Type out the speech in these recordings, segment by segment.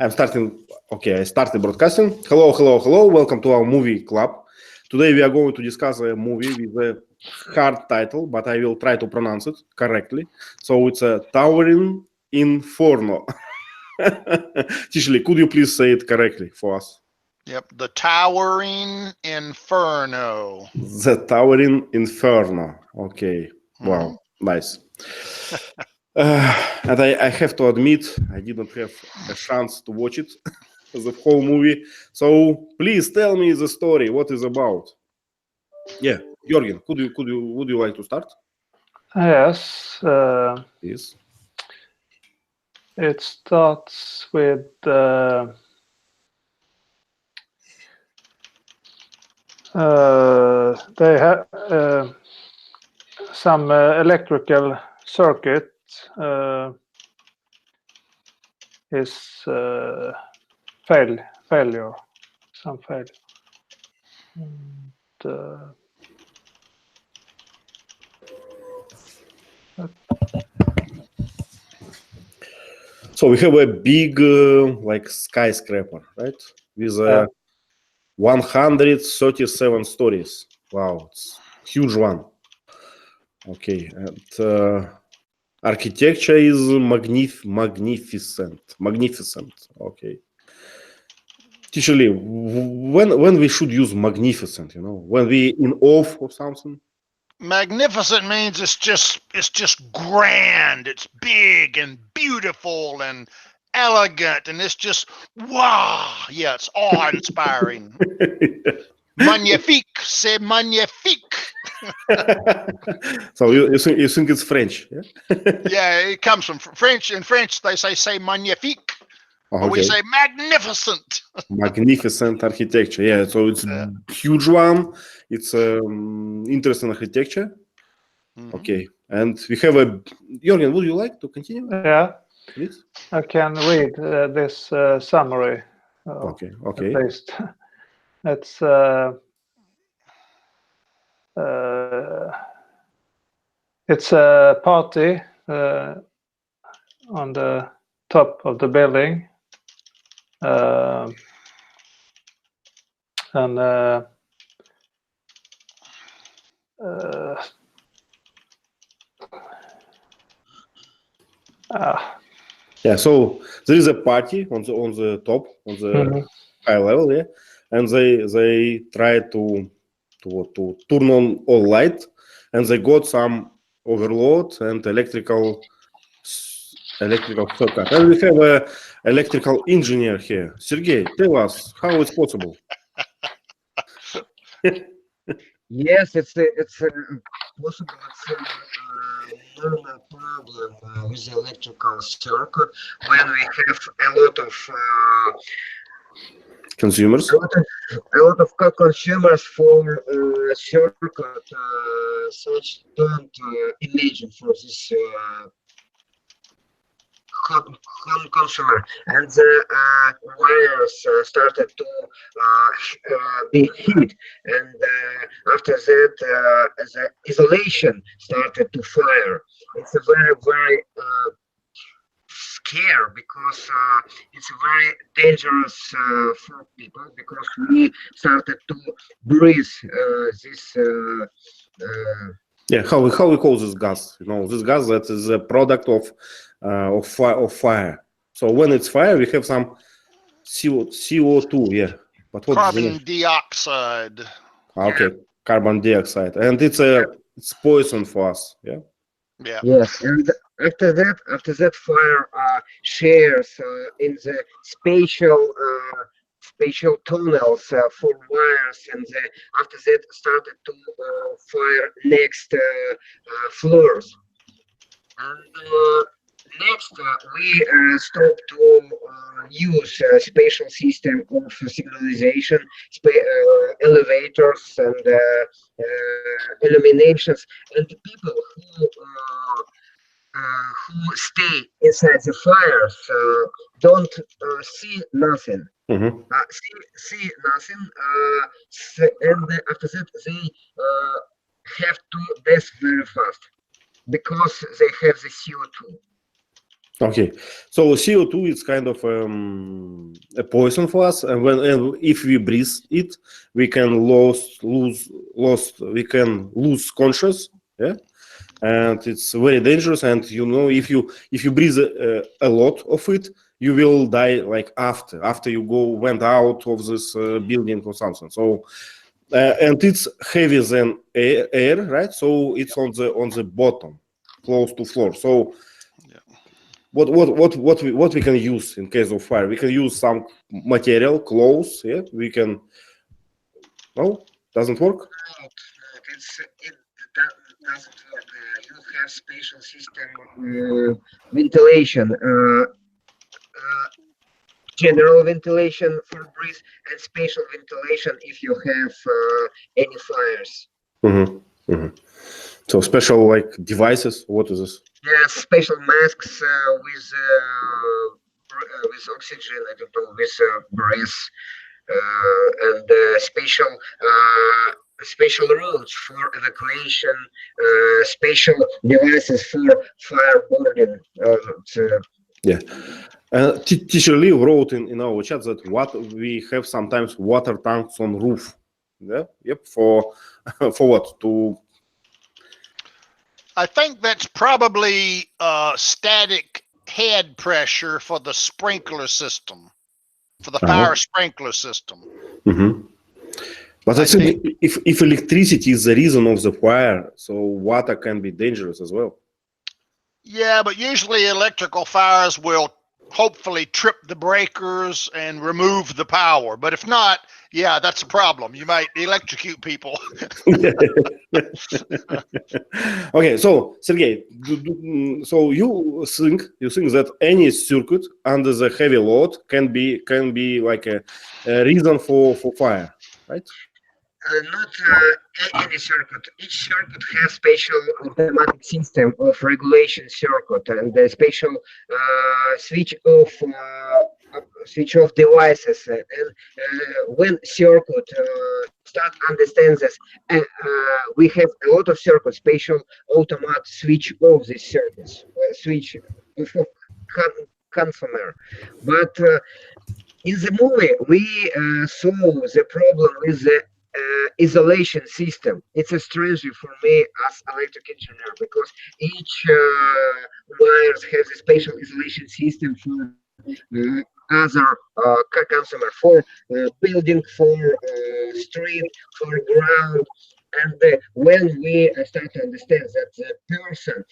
I'm starting. Okay, I started broadcasting. Hello, hello, hello. Welcome to our movie club. Today we are going to discuss a movie with a hard title, but I will try to pronounce it correctly. So it's a Towering Inferno. Tishli, could you please say it correctly for us? Yep, the Towering Inferno. The Towering Inferno. Okay. Wow. Nice. And I have to admit, I didn't have a chance to watch it, the whole movie. So please tell me the story. What is about? Yeah, Jorgen, would you like to start? Yes. Yes. It starts with they have some electrical circuit is failure, some failure. And, so we have a big like skyscraper, right? With 137 stories. Wow, it's a huge one. Okay, and architecture is magnificent. Okay. Teacher Lee, when we should use magnificent, when we in awe of something? Magnificent means it's just grand. It's big and beautiful and elegant, and it's just wow. Yeah, it's awe-inspiring. Magnifique, c'est magnifique. So you think it's French? Yeah? Yeah, it comes from French. In French, they say magnifique. Okay. But we say magnificent. Magnificent architecture. Yeah, so it's a huge one. It's interesting architecture. Mm-hmm. Okay, and we have a Jorgen. Would you like to continue? Yeah, please. I can read this summary. Okay. At least it's it's a party on the top of the building, and yeah, so there is a party on the top, on the high level, yeah, and they try to turn on all light, and they got some overload and electrical circuit. And we have a electrical engineer here. Sergey, tell us how it's possible. Yes, it's possible. It's a normal problem with the electrical circuit when we have a lot of consumers. A lot of consumers for circuit. Such don't imagine for this consumer, and the wires started to be heat, and after that the isolation started to fire. It's a very scare because it's very dangerous for people, because we started to breathe this yeah, how we call this gas? This gas that is a product of fire. So when it's fire, we have some CO2. Yeah, but what carbon dioxide. Okay, carbon dioxide, and it's poison for us. Yeah. Yeah. Yes, and after that fire shares in the spatial tunnels for wires, and after that started to fire next floors. And next, we stopped to use spatial system of signalization, elevators, and illuminations, and the people who stay inside the fires don't see nothing. Mm-hmm. See nothing, and after that they have to death very fast because they have the CO2. Okay, so CO2 is kind of a poison for us, and if we breathe it, we can lose conscious, yeah, and it's very dangerous. And if you breathe a lot of it, you will die like after you went out of this building or something. So and it's heavier than air, right? So it's on the bottom, close to floor. So what we can use in case of fire? We can use some material, clothes. Yeah, we can. No, doesn't work. No, it doesn't work. You have special system ventilation, general ventilation for breeze, and spatial ventilation if you have any fires. So special like devices. What is this? Yes, special masks with oxygen. I don't know, with breath, and special routes for evacuation, special devices for fire burning. Yeah. Teacher Lee wrote in our chat that we have sometimes water tanks on roof. Yeah. Yep. For what? I think that's probably static head pressure for the sprinkler system, for the fire sprinkler system. Mm-hmm. But I think if electricity is the reason of the fire, so water can be dangerous as well. Yeah, but usually electrical fires will hopefully trip the breakers and remove the power. But if not, yeah, that's a problem. You might electrocute people. Okay, so Sergey, so you think that any circuit under the heavy load can be like a reason for fire, right? Not any circuit. Each circuit has special automatic system of regulation circuit and a special switch off devices. And when circuit start understand this, we have a lot of circuits, special automatic switch off these circuits, switch of consumer. But in the movie, we saw the problem with the isolation system. It's a strategy for me as electric engineer because each wires has a special isolation system for other consumer, for building, for street, for ground. And when we start to understand that the person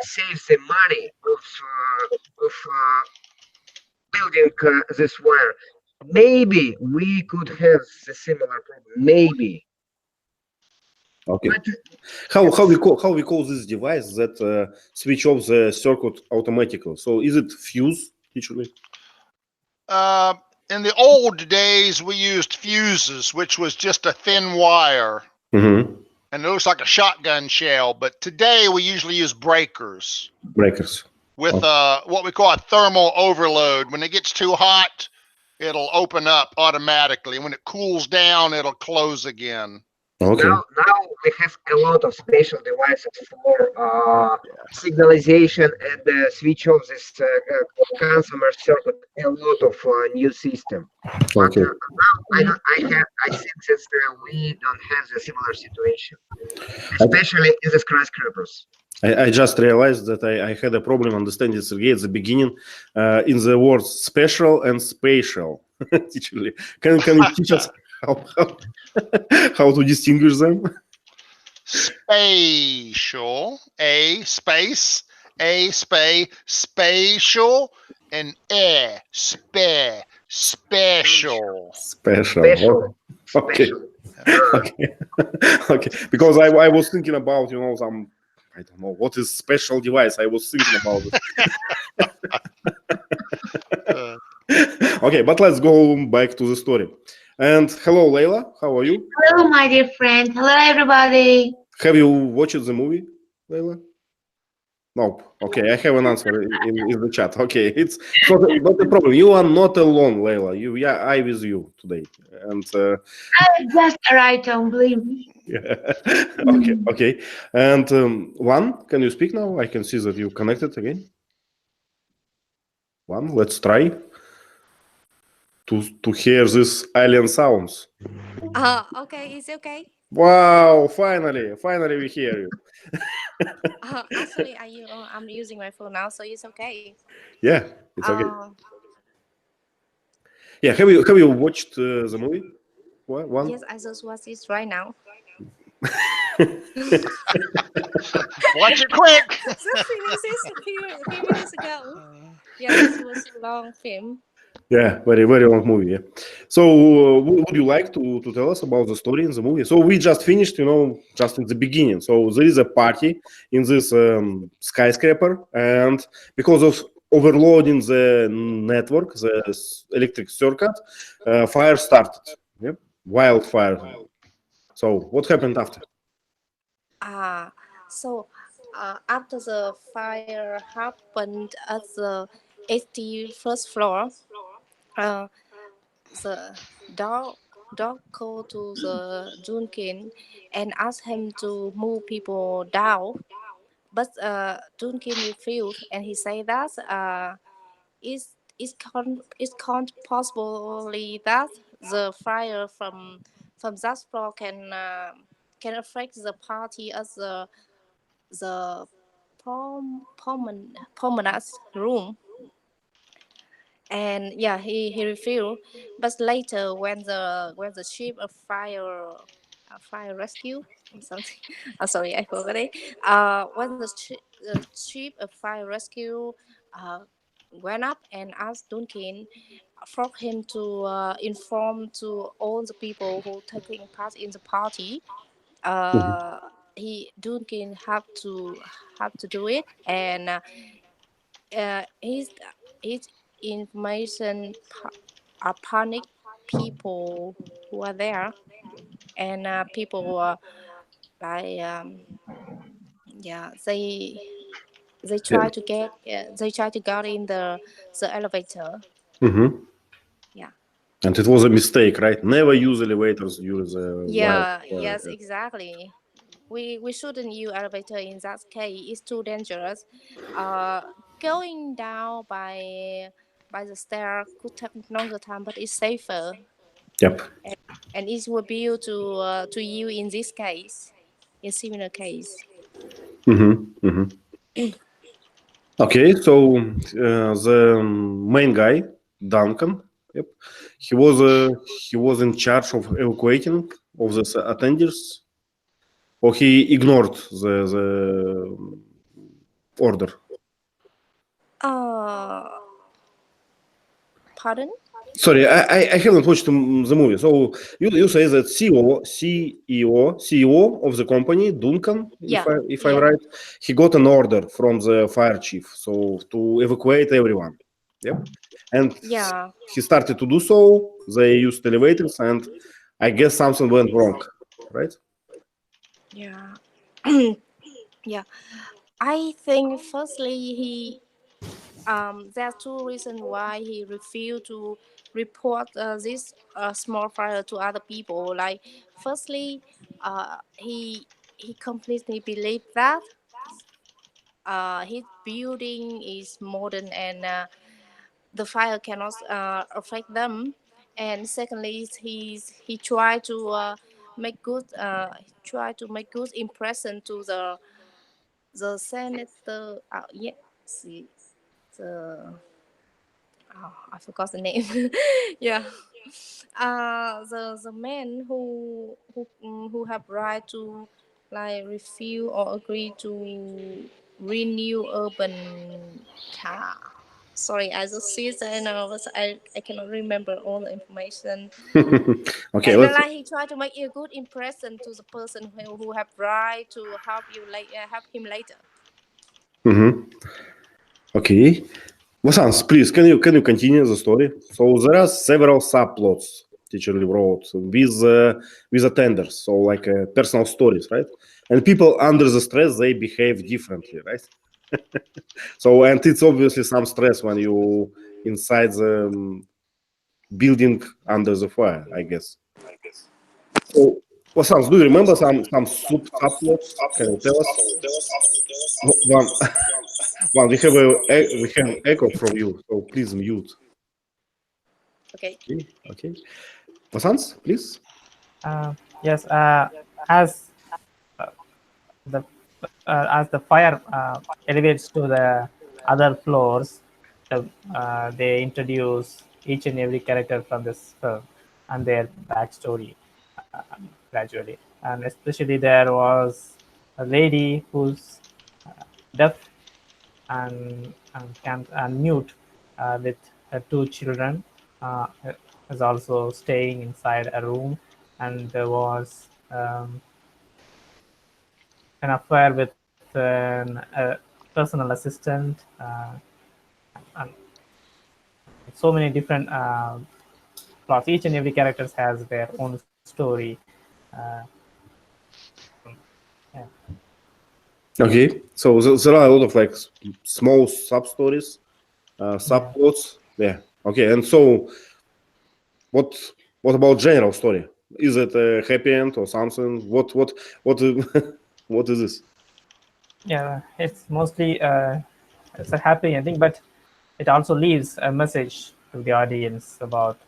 saves the money of building this wire, maybe we could have a similar problem. Maybe. Okay. But How we call this device that switch off the circuit automatically? So is it fuse, literally? In the old days, we used fuses, which was just a thin wire. Mm-hmm. And it looks like a shotgun shell. But today, we usually use breakers. Breakers. With what we call a thermal overload. When it gets too hot, it'll open up automatically. When it cools down, it'll close again. Okay. Now we have a lot of special devices for signalization and switch off this consumer circuit. A lot of new system. Okay. But now I think that we don't have a similar situation, especially in the skyscrapers. I just realized that I had a problem understanding Sergey at the beginning in the words special and spatial. Can you teach us how to distinguish them? Spatial, spatial, and special. Special. Okay. Okay. Because I was thinking about some. I don't know what is special device. I was thinking about it. Okay, but let's go back to the story. And hello, Leila. How are you? Hello, my dear friend. Hello, everybody. Have you watched the movie, Leila? Nope. Okay, I have an answer in the chat. Okay, it's not a problem. You are not alone, Leila. I with you today. And I just arrived home, believe me. yeah. Okay. And Juan, can you speak now? I can see that you connected again. one. Let's try to hear these alien sounds. Okay, is it okay? Wow! Finally, we hear you. Actually, I'm using my phone now, so it's okay. Yeah, it's okay. Uh, Yeah, have you watched the movie? One? yes, I just watched it right now. Watch it quick. Just finished this a few minutes ago. Yeah, this was a long film. Yeah, very long movie. Yeah. So, would you like to tell us about the story in the movie? So we just finished, just in the beginning. So there is a party in this skyscraper, and because of overloading the network, the electric circuit, fire started. Yep, wildfire. So what happened after? Uh, so after the fire happened at the 81st floor, uh, the dog called to the Duncan and asked him to move people down. But Duncan refused, and he said that it can't possibly that the fire from that floor can affect the party as the promenade room. And yeah, he refused. But later, when the ship of fire rescue or something, I'm sorry, I forgot it. When the ship of fire rescue uh, went up and asked Duncan for him to inform to all the people who taking part in the party. Uh, Duncan have to do it, and his information panic people who are there, and people like yeah they try to get in the elevator. Mm-hmm. Yeah. And it was a mistake, right? Never use elevators during the Yeah, wildfire. yes, exactly. We shouldn't use elevator in that case. It's too dangerous. Uh, Going down by the stair could take longer time, but it's safer, Yep. and it will be you to you in this case, in similar case. Mm-hmm. Mm-hmm. Okay, so the main guy, Duncan, yep, he was in charge of evacuating of the attenders, or he ignored the order. Uh, Pardon? Sorry, I haven't watched the movie. So you say that CEO of the company, Duncan, Yeah, if I'm yeah, right, he got an order from the fire chief, so to evacuate everyone. Yep, and yeah, he started to do so. They used elevators, and I guess something went wrong, right? yeah. Yeah. I think firstly there are two reasons why he refused to report this small fire to other people. Like, firstly, he completely believed that his building is modern and the fire cannot affect them. And secondly, he tried to make good impression to the senator. Yeah, see the I forgot the name. Yeah, the men who have right to like refuse or agree to renew urban car. Sorry, I just see it and I cannot remember all the information. Okay, And then let's. like he tried to make a good impression to the person who have right to help him later. Mhm. Okay. Vasans, please, can you continue the story? So there are several subplots teacher wrote with attenders, so like personal stories, right? And people under the stress they behave differently, right? So and it's obviously some stress when you inside the building under the fire, I guess. So Vasans, do you remember some subplots? Can you tell us one? Well, we have echo from you, so please mute. Okay. Okay. Vasant, please. Yes, as the as the fire elevates to the other floors, they introduce each and every character from this film and their backstory gradually. And especially there was a lady who's deaf and mute with her two children, is also staying inside a room, and there was an affair with a personal assistant, and so many different plots. Each and every character has their own story. Uh, yeah. Okay. So there are a lot of like small sub stories, subplots. Yeah. Okay. And so, what about general story? Is it a happy end or something? What what is this? Yeah, it's mostly it's a happy ending, but it also leaves a message to the audience about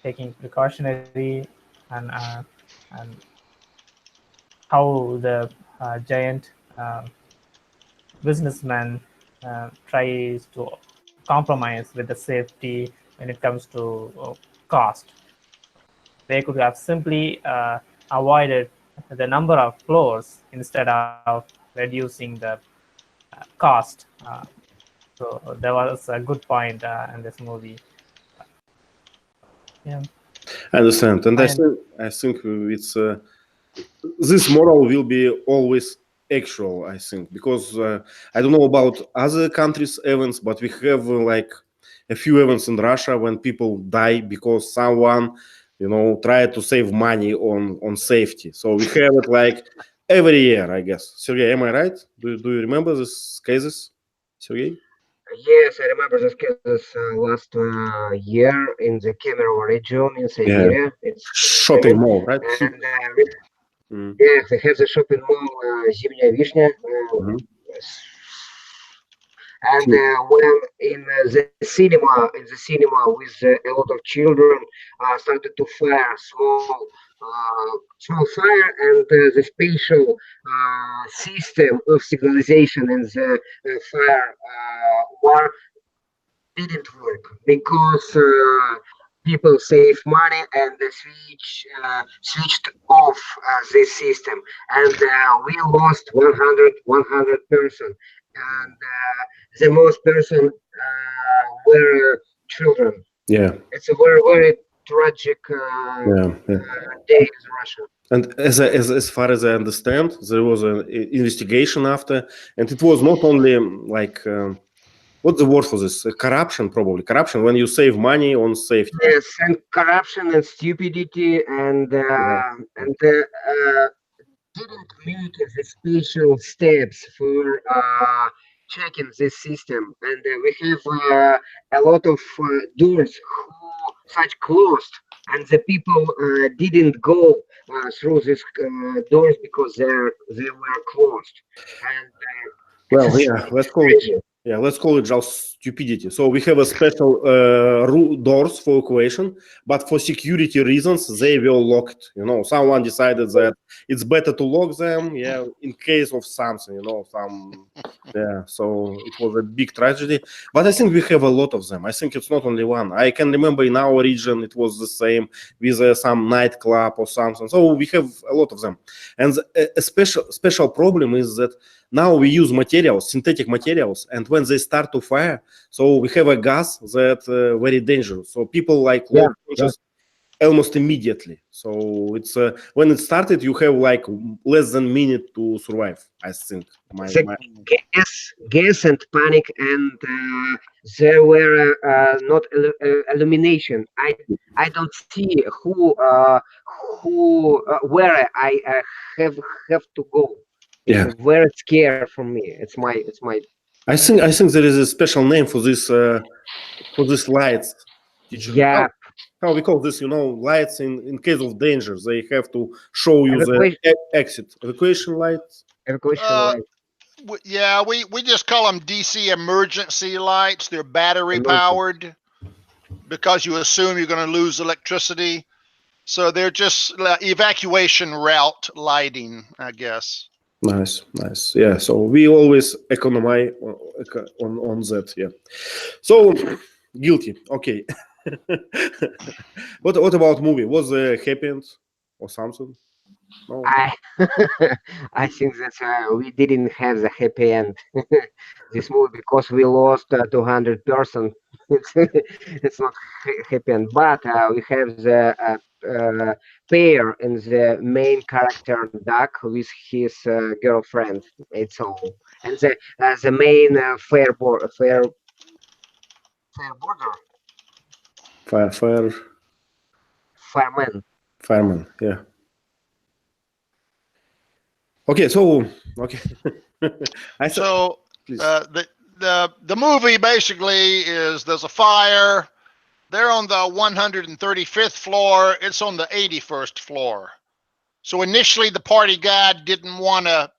taking precautionary and how the giant businessman tries to compromise with the safety when it comes to cost. They could have simply avoided the number of floors instead of reducing the cost. So there was a good point in this movie. Yeah. I understand, and I think it's this moral will be always actual. I think because I don't know about other countries' events, but we have like a few events in Russia when people die because someone, tried to save money on safety. So we have it like every year, I guess. Sergey, am I right? Do you remember these cases, Sergey? Yes, I remember this cases last year in the Kemerovo region in Yeah, Siberia. It's shopping Ukraine. mall, right? And Mm. yeah, they have the shopping mall Zimняя Вишня. Mhm. And when in the cinema with a lot of children started to fire small fire, and the spatial system of signalization and the fire war didn't work because people save money and they switched off this system, and we lost 100 person, and the most person were children. Yeah, It's a very tragic yeah, yeah. day in Russia. And as far as I understand, there was an investigation after, and it was not only like what's the word for this? Corruption, probably corruption. When you save money on safety. Yes, and corruption and stupidity and didn't make the special steps for checking this system, and we have a lot of doors who such closed, and the people didn't go through these doors because they were closed, and Well, it's yeah, let's call it just stupidity. So we have a special doors for evacuation, but for security reasons they were locked. Someone decided that it's better to lock them, yeah, in case of something, yeah. So it was a big tragedy, but I think we have a lot of them. I think it's not only one. I can remember in our region it was the same with some nightclub or something. So we have a lot of them, and a special problem is that now we use synthetic materials, and when they start to fire, so we have a gas that very dangerous. So people lose conscious almost immediately. So it's when it started, you have like less than a minute to survive. I think gas and panic, and there were not illumination. I don't see where I have to go. Yeah, it's very scary for me. It's my I think there is a special name for this lights. Yeah. How we call this? Lights in case of danger. They have to show you the exit. Evacuation lights. Evacuation light. Yeah, we just call them DC emergency lights. They're battery Emergency. powered because you assume you're going to lose electricity. So they're just evacuation route lighting, I guess. Nice, nice. Yeah, so we always economize on that. Yeah. So guilty. Okay. What about movie? Was a happy end or something? No. I I think that we didn't have the happy end this movie because we lost 200 person. It's not happy end, but we have the pair in the main character Duck with his girlfriend. It's all, and the main fair border fireman. Fireman. Yeah. Okay. So okay. I said, So please. the movie basically is there's a fire. They're on the 135th floor. It's on the 81st floor. So initially, the party guy didn't want to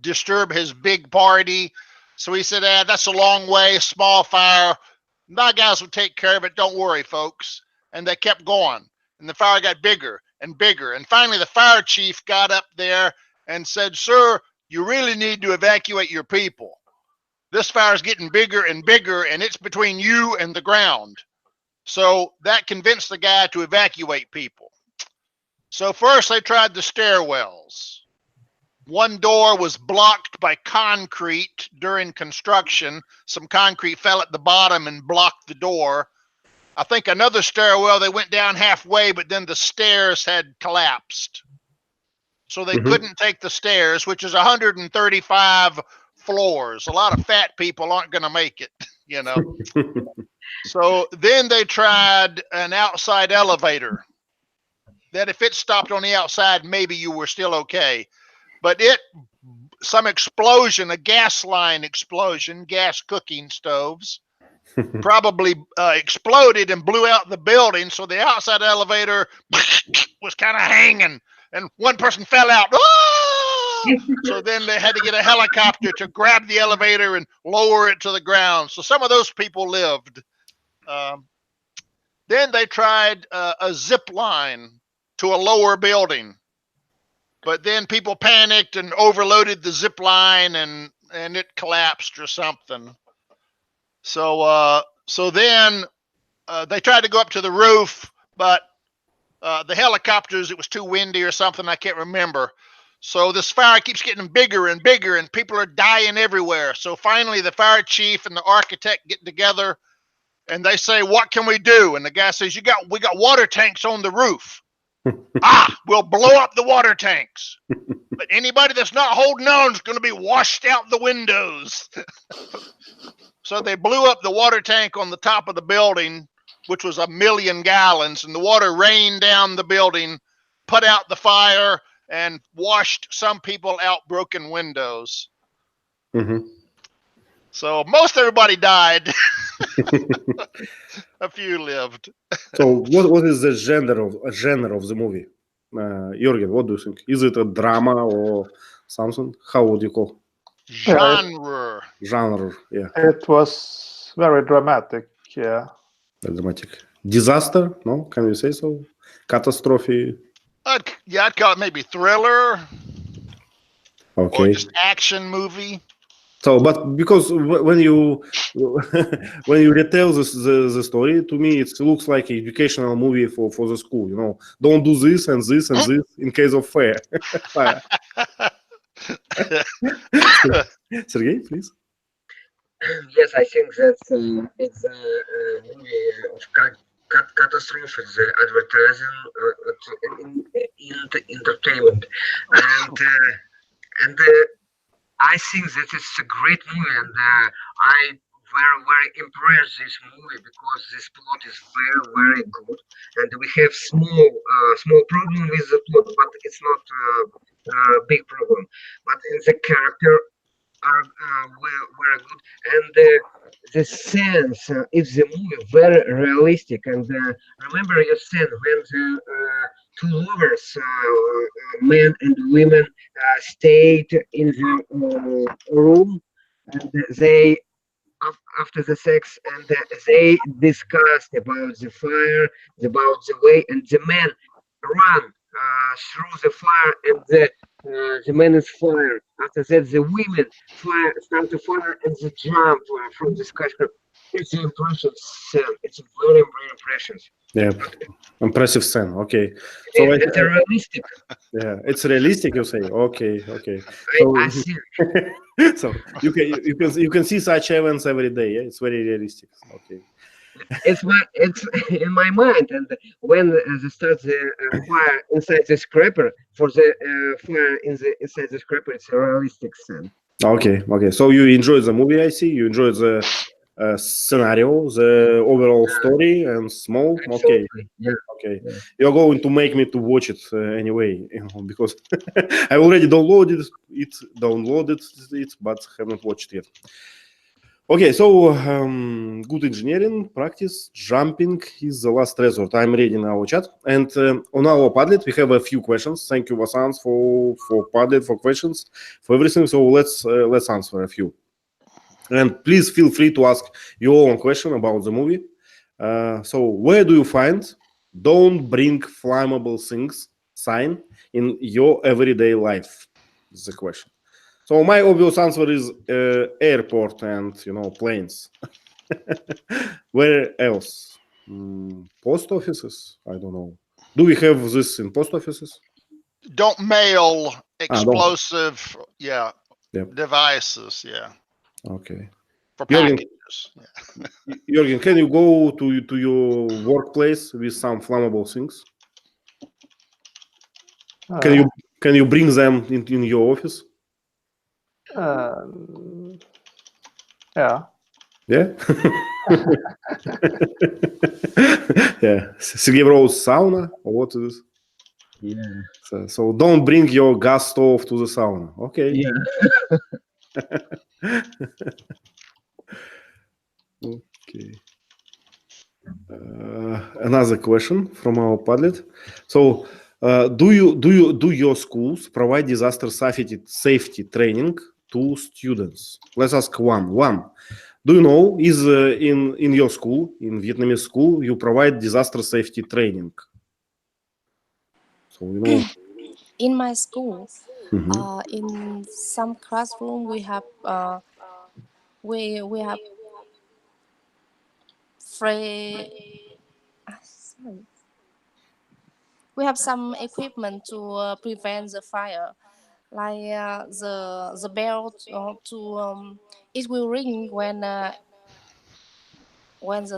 disturb his big party. So he said, that's a long way, small fire. My guys will take care of it. Don't worry, folks. And they kept going. And the fire got bigger and bigger. And finally, the fire chief got up there and said, sir, you really need to evacuate your people. This fire is getting bigger and bigger, and it's between you and the ground. So that convinced the guy to evacuate people. So first they tried the stairwells. One door was blocked by concrete during construction. Some concrete fell at the bottom and blocked the door. I think another stairwell, they went down halfway, but then the stairs had collapsed. So they couldn't take the stairs, which is 135 floors. A lot of fat people aren't going to make it, you know. So then they tried an outside elevator that if it stopped on the outside, maybe you were still okay. But some explosion, a gas line explosion, gas cooking stoves, probably exploded and blew out the building. So the outside elevator was kind of hanging and one person fell out. Ah! So then they had to get a helicopter to grab the elevator and lower it to the ground. So some of those people lived. Then they tried a zip line to a lower building. But then people panicked and overloaded the zip line and it collapsed or something. So then they tried to go up to the roof, but the helicopters, it was too windy or something. I can't remember. So this fire keeps getting bigger and bigger and people are dying everywhere. So finally the fire chief and the architect get together and they say, what can we do? And the guy says, we got water tanks on the roof. We'll blow up the water tanks. But anybody that's not holding on is going to be washed out the windows. So they blew up the water tank on the top of the building, which was 1 million gallons, and the water rained down the building, put out the fire, and washed some people out broken windows. So most everybody died. A few lived. So what is the genre of the movie? Jürgen, what do you think? Is it a drama or something? How would you call genre? Yeah. It was very dramatic. Yeah. Dramatic. Disaster? No? Can you say so? Catastrophe? I'd call it maybe thriller. Okay. Or just action movie. So, but because when you retell the story, to me it looks like an educational movie for the school. You know, don't do this and this and this in case of fire. Sergey, please. Yes, I think that it's a movie of catastrophe, the advertising, entertainment, and I think that it's a great movie, and I very impressed this movie because this plot is very good, and we have small problem with the plot, but it's not a big problem. But in the character are very good, and the sense is the movie very realistic. And remember your scene when the two lovers, men and women, stayed in the room, and they after the sex, and they discussed about the fire, about the way, and the man ran through the fire, and the man is fire. After that, the women fire start to fire, and they jump from the skyscraper. It's an impressive scene. It's very, very impressive. Yeah, impressive scene. Okay, so Yeah, it's realistic. yeah, it's realistic. You say okay, okay. I So see. so you can see such events every day. Yeah, it's very realistic. Okay. It's in my mind, and when they start the fire inside the scraper, for the fire inside the scraper, it's a realistic scene. Okay, okay. So you enjoyed the movie, I see. You enjoyed the scenario, the overall story, and small. Okay, Absolutely. Yeah. okay. Yeah. You're going to make me to watch it anyway, because I already downloaded it, but haven't watched it yet. Okay, so good engineering practice. Jumping is the last resort. I'm reading our chat, and on our Padlet we have a few questions. Thank you, Vasans, for Padlet, for questions, for everything. So let's answer a few, and please feel free to ask your own question about the movie. So where do you find "Don't bring flammable things" sign in your everyday life? Is the question. So my obvious answer is airport and planes. Where else? Post offices? I don't know. Do we have this in post offices? Don't mail don't. explosive, Yep. devices, Okay. for Jürgen, packages. Yeah. Jürgen, can you go to your workplace with some flammable things? Can you bring them in your office? Yeah. Yeah. Yeah. Sergey Rose sauna, or what is this? Yeah. So don't bring your gas stove to the sauna. Okay. Yeah. Okay. Another question from our Padlet. So, do your schools provide disaster safety training to students? Let's ask one. Do you know is in your school, in Vietnamese school, you provide disaster safety training? So In my school, Mhm. in some classroom we have we have free. Sorry. We have some equipment to prevent the fire, like the bell it will ring when the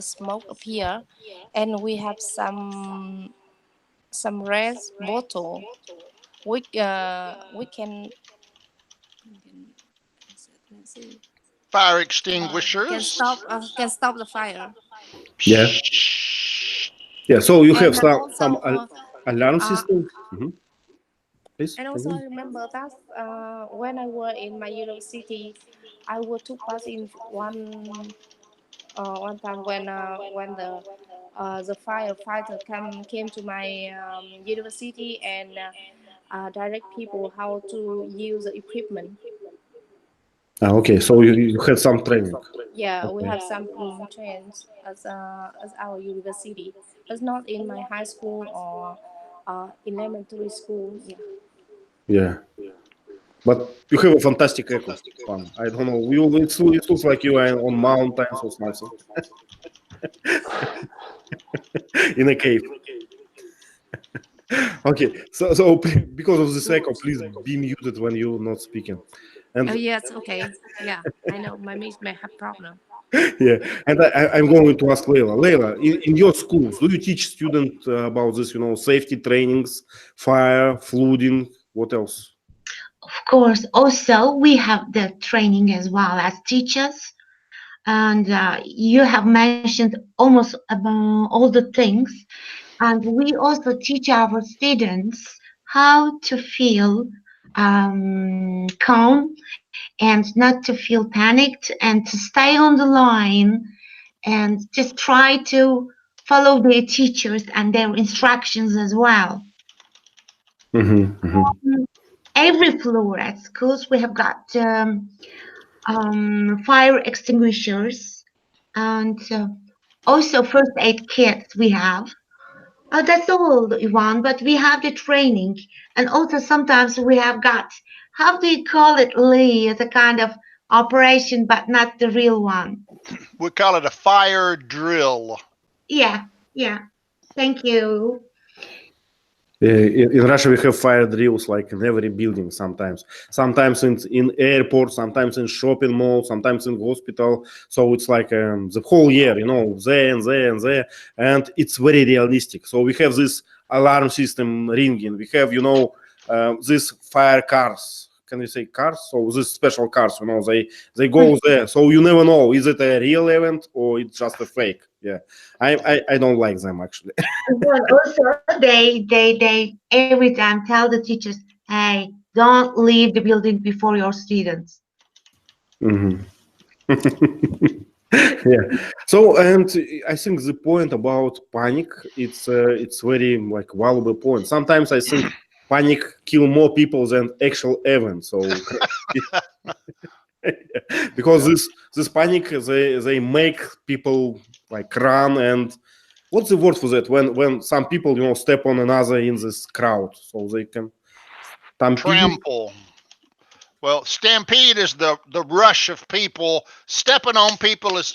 smoke appear, and we have some red bottle. We can let's see, Fire can extinguishers. stop the fire. Yeah. Yeah. So you have And some also alarm uh, system. Please. and also I remember that when I was in my university, I was took part in one time when the firefighter came to my university and direct people how to use the equipment. Okay. So you had some training. Yeah, we Okay. have some trains as our university, but not in my high school or elementary school. Yeah. Yeah. But you have a fantastic echo. Fun. I don't know. It looks like you are on mountains or something. In a cave. Okay. So because of this echo, please be muted when you're not speaking. And Oh yes, okay. Yeah, I know my miss may have problem. yeah, and I'm going to ask Leila. Leila, in your schools, do you teach students about this? Safety trainings, fire, flooding. What else? Of course, also we have the training as well as teachers, and you have mentioned almost about all the things. And we also teach our students how to feel calm and not to feel panicked and to stay on the line and just try to follow their teachers and their instructions as well. Every floor at schools we have got fire extinguishers and also first aid kits we have. That's all, Ivan, but we have the training. And also sometimes we have got, how do you call it, Lee? It's a kind of operation, but not the real one. We call it a fire drill. Yeah. Thank you. In Russia, we have fire drills like in every building sometimes. Sometimes in airport, sometimes in shopping mall, sometimes in hospital. So it's like the whole year, you know, there and there and there. And it's very realistic. So we have this alarm system ringing. We have, you know, these fire cars. Can we say cars? So these special cars, you know, they go there. So you never know, is it a real event or it's just a fake? Yeah, I don't like them actually. Well, also they every time tell the teachers, hey, don't leave the building before your students. Yeah. So, and I think the point about panic, it's very like valuable point. Sometimes I think panic kill more people than actual event. So because this panic they make people like run, and what's the word for that when some people, you know, step on another in this crowd so they can Trample. Well, stampede is the rush of people. Stepping on people is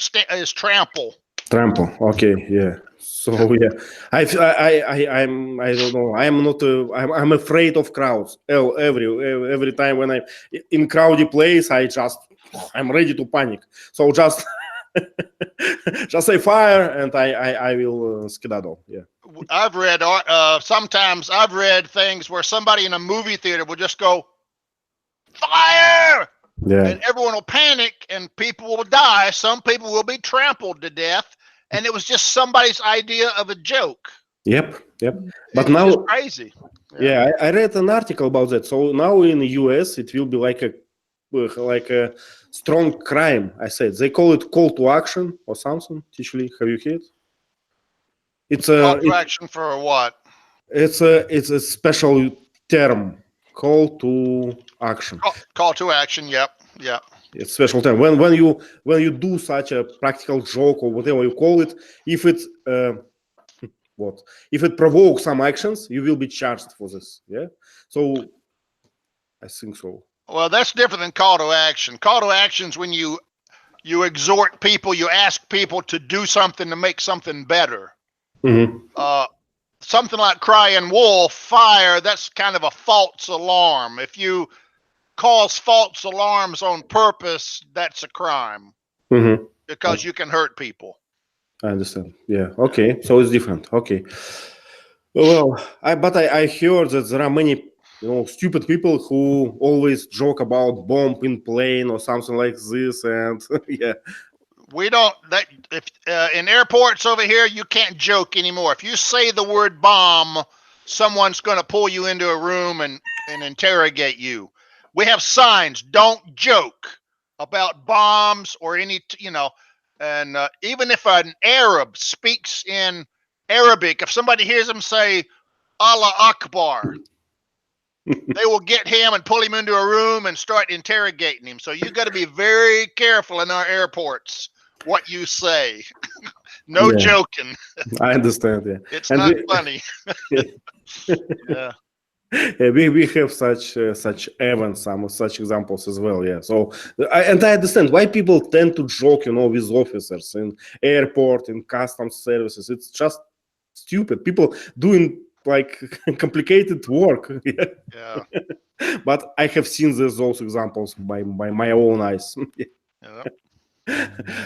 trample. Trample. Okay, yeah. So yeah, I don't know. I'm not. I'm afraid of crowds. Every time when I'm in crowded place, I'm ready to panic. So just say fire, and I will skedaddle. Yeah. I've read sometimes I've read things where somebody in a movie theater will just go fire. Yeah. And everyone will panic and people will die. Some people will be trampled to death. And it was just somebody's idea of a joke. Yep. But it's now, just crazy. Yeah, I read an article about that. So now in the US, it will be like a strong crime. I said they call it call to action or something. Tichli, have you heard? It's a Call to action for what? It's a special term. Call to action. Call to action. Yep. It's special term. When you do such a practical joke or whatever you call it, if it if it provokes some actions, you will be charged for this. Yeah. So I think so. Well, that's different than call to action. Call to action is when you exhort people, you ask people to do something to make something better. Something like crying wolf, fire, that's kind of a false alarm. If you cause false alarms on purpose, that's a crime because you can hurt people. I understand. Yeah. Okay. So it's different. Okay. Well, I heard that there are many, you know, stupid people who always joke about bomb in plane or something like this, and yeah. We don't if in airports over here you can't joke anymore. If you say the word bomb, someone's going to pull you into a room and interrogate you. We have signs, don't joke about bombs or any, you know, and even if an Arab speaks in Arabic, if somebody hears him say Allah Akbar, they will get him and pull him into a room and start interrogating him. So you got to be very careful in our airports what you say. No joking. I understand. Yeah, it's not funny. Yeah. Yeah, we have such events, some such examples as well. Yeah, so I understand why people tend to joke, you know, with officers in airport, in customs services. It's just stupid. People doing like complicated work. Yeah. But I have seen those examples by my own eyes. Yeah.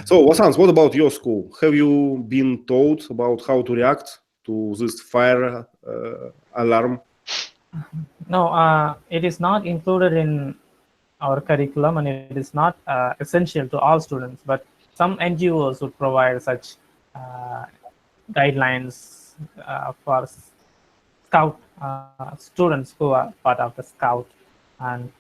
So, Wasans, what about your school? Have you been taught about how to react to this fire alarm? No, it is not included in our curriculum, and it is not essential to all students. But some NGOs would provide such guidelines for Scout students who are part of the Scout and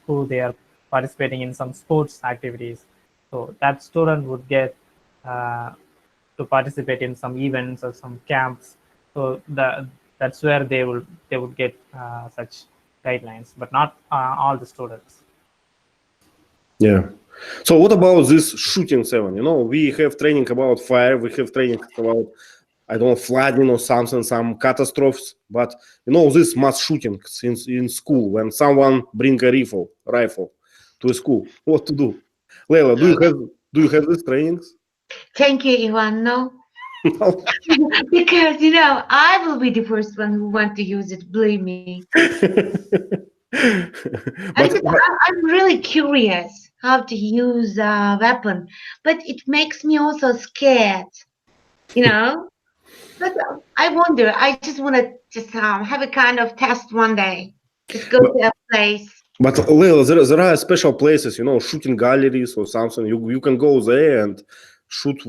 who they are participating in some sports activities. So that student would get to participate in some events or some camps. So That's where they would get such guidelines, but not all the students. Yeah. So what about this shooting 7? You know, we have training about fire, we have training about, I don't know, flooding or something, some catastrophes. But you know, this mass shootings in school when someone bring a rifle to a school, what to do? Leila, do you have these trainings? Thank you, Ivan. No, No. because you know I will be the first one who want to use it. Believe me. but I'm really curious how to use a weapon, but it makes me also scared. You know. But I wonder. I just want to just have a kind of test one day. Just go to a place. But Leila, there are special places, you know, shooting galleries or something. You can go there and shoot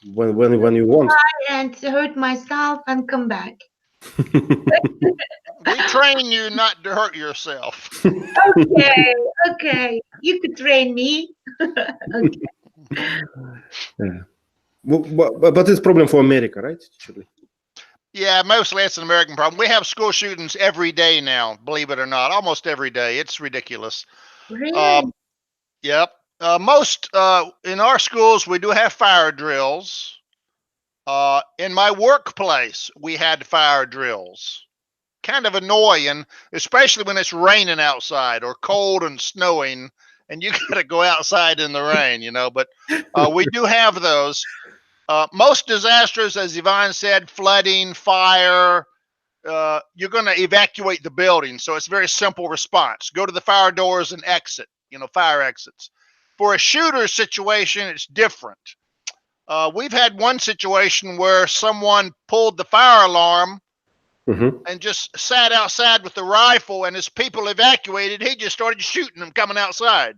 when you want. And hurt myself and come back. We train you not to hurt yourself. Okay, okay. You could train me. Okay. Yeah. But it's problem for America, right? Actually. Yeah, mostly it's an American problem. We have school shootings every day now, believe it or not, almost every day. It's ridiculous. Really? Yep. Most in our schools, we do have fire drills. In my workplace, we had fire drills. Kind of annoying, especially when it's raining outside or cold and snowing, and you got to go outside in the rain, you know. But we do have those. Most disasters, as Ivan said, flooding, fire, you're going to evacuate the building. So it's a very simple response. Go to the fire doors and exit, you know, fire exits. For a shooter situation, it's different. We've had one situation where someone pulled the fire alarm and just sat outside with the rifle, and as people evacuated, he just started shooting them coming outside.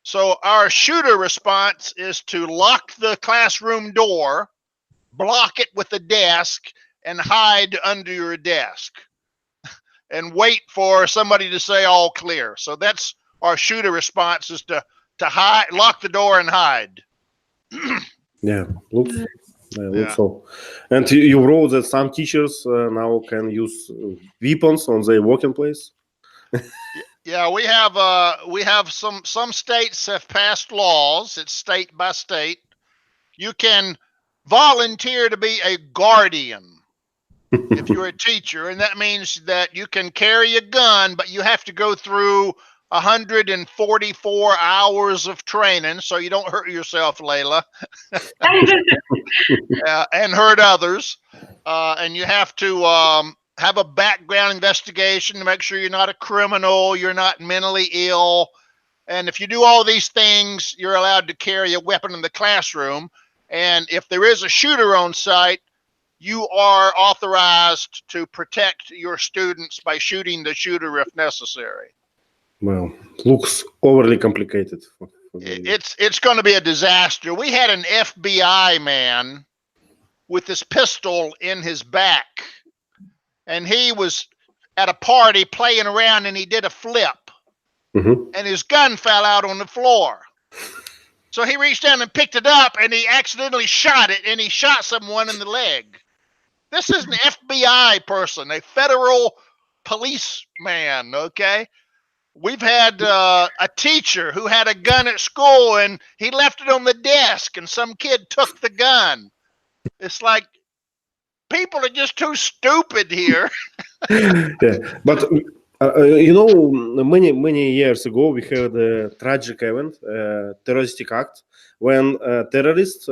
So our shooter response is to lock the classroom door, block it with a desk, and hide under your desk and wait for somebody to say all clear. So that's our shooter response, is to hide, lock the door and hide. Yeah, looks so. And you wrote that some teachers now can use weapons on their working place. Yeah, we have some states have passed laws. It's state by state. You can volunteer to be a guardian if you're a teacher, and that means that you can carry a gun, but you have to go through 144 hours of training, so you don't hurt yourself, Leila, and hurt others. And you have to have a background investigation to make sure you're not a criminal, you're not mentally ill. And if you do all these things, you're allowed to carry a weapon in the classroom. And if there is a shooter on site, you are authorized to protect your students by shooting the shooter if necessary. Well, looks overly complicated. It's going to be a disaster. We had an FBI man with this pistol in his back, and he was at a party playing around, and he did a flip, and his gun fell out on the floor. So he reached down and picked it up, and he accidentally shot it, and he shot someone in the leg. This is an FBI person, a federal policeman, okay? We've had a teacher who had a gun at school, and he left it on the desk, and some kid took the gun. It's like, people are just too stupid here. Yeah, but you know, many years ago we had a tragic event, terroristic act, when terrorists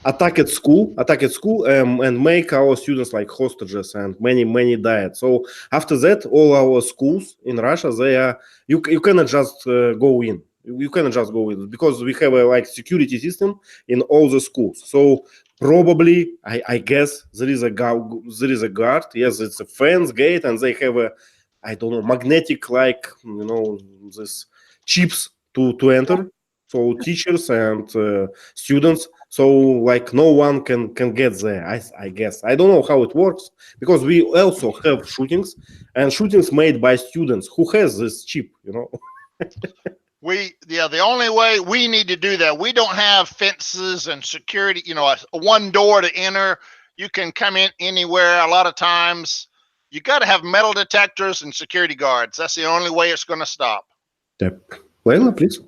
attacked school and make our students like hostages, and many died. So after that, all our schools in Russia, they are you cannot just go in. You cannot just go in because we have a like security system in all the schools. So probably I guess there is a guard. Yes, it's a fence gate, and they have a, I don't know, magnetic, like, you know, this chips to enter. So teachers and students, so like no one can get there. I guess I don't know how it works, because we also have shootings, and shootings made by students who has this chip, you know. The only way we need to do that, we don't have fences and security, a one door to enter. You can come in anywhere. A lot of times you got to have metal detectors and security guards. That's the only way it's going to stop. Yep. Leila, please.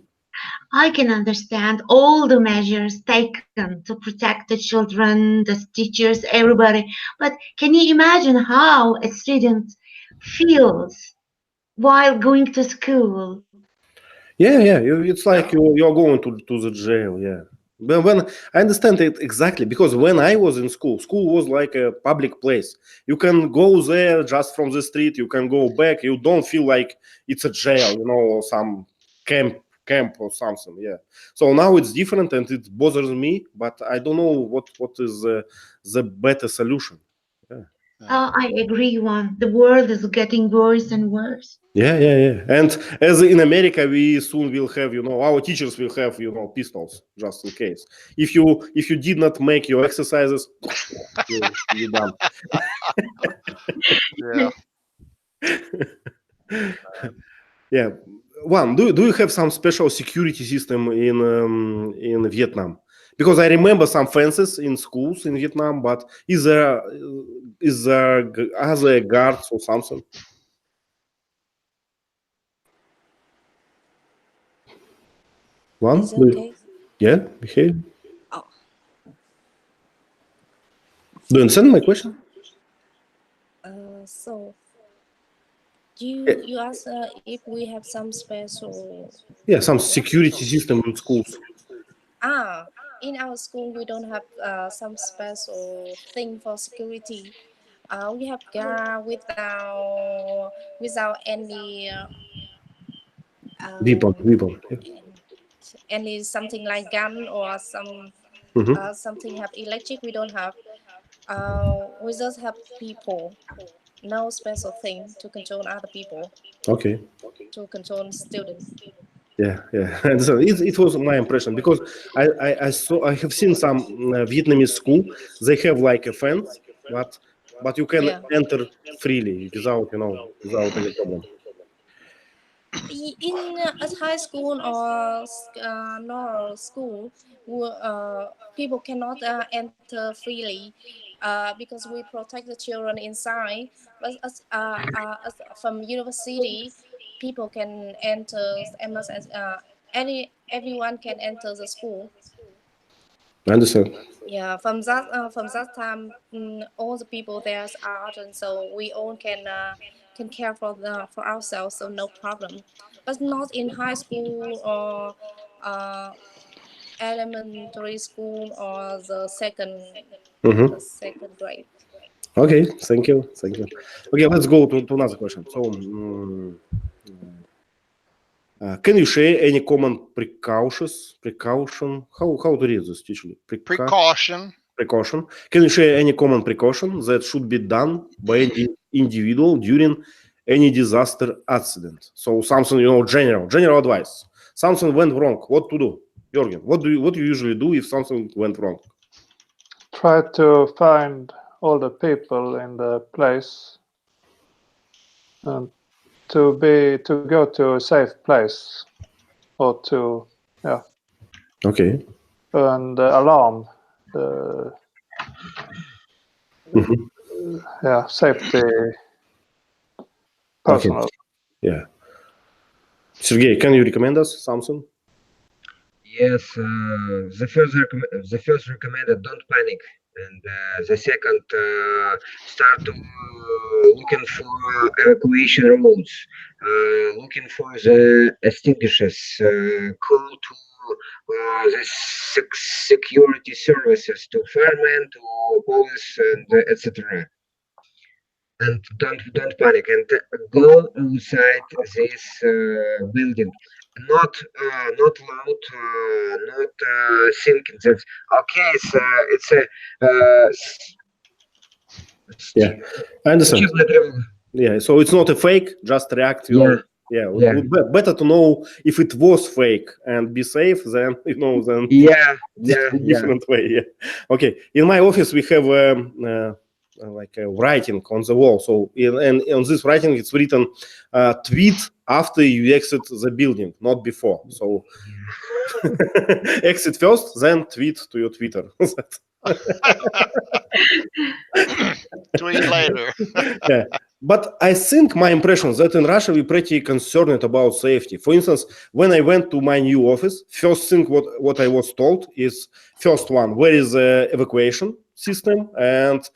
I can understand all the measures taken to protect the children, the teachers, everybody. But can you imagine how a student feels while going to school? Yeah. It's like you're going to the jail. Yeah. When I understand it exactly, because when I was in school was like a public place. You can go there just from the street. You can go back. You don't feel like it's a jail, or some camp or something. Yeah. So now it's different, and it bothers me. But I don't know what is the better solution. Yeah. I agree, Juan. The world is getting worse and worse. Yeah. And as in America, we soon will have, our teachers will have, pistols just in case. If you did not make your exercises, you're done. Yeah. Yeah. Juan, do you have some special security system in Vietnam? Because I remember some fences in schools in Vietnam, but are there guards or something? Juan, Is it okay? Yeah, okay. Oh. Do you understand my question? So you ask if we have some special. Yeah, some security system in schools. In our school we don't have some special thing for security. We have guard without any Weapon. any something like gun or Mm-hmm. something have electric. We don't have. We just have people. No special thing to control other people. Okay. To control students. Yeah. And so it was my impression, because I have seen some Vietnamese school. They have like a fence, but you can enter freely without any problem. In at high school or normal school, people cannot enter freely because we protect the children inside. But as from university, people can enter everyone can enter the school. I understand. Yeah, from that time, all the people there are adults, so we all can care for ourselves, so no problem. But not in high school or elementary school or the second grade. Okay, thank you. Okay, let's go to another question. So, can you share any common precaution? How to read this usually? Precaution. Can you share any common precaution that should be done by any individual during any disaster accident? So something, general advice. Something went wrong. What to do? Jürgen, what do you usually do if something went wrong? Try to find all the people in the place and to go to a safe place, or to Okay. and alarm the safety personnel. Okay. Yeah. Sergey, can you recommend us something? Yes, the first recommended, don't panic, and the second, start to looking for evacuation routes, looking for the extinguishers, call to the security services, to firemen, to police, and etc. And don't panic, and go outside this building. Not loud, not thinking that okay, it's a Yeah, I understand. Yeah, so it's not a fake, just react. Would be better to know if it was fake and be safe than different way. Yeah. Okay. In my office we have like a writing on the wall. So and on this writing it's written, tweet after you exit the building, not before. So exit first, then tweet to your Twitter. Tweet later. Yeah. But I think my impression that in Russia we're pretty concerned about safety. For instance, when I went to my new office, first thing what I was told is, first one, where is the evacuation system, and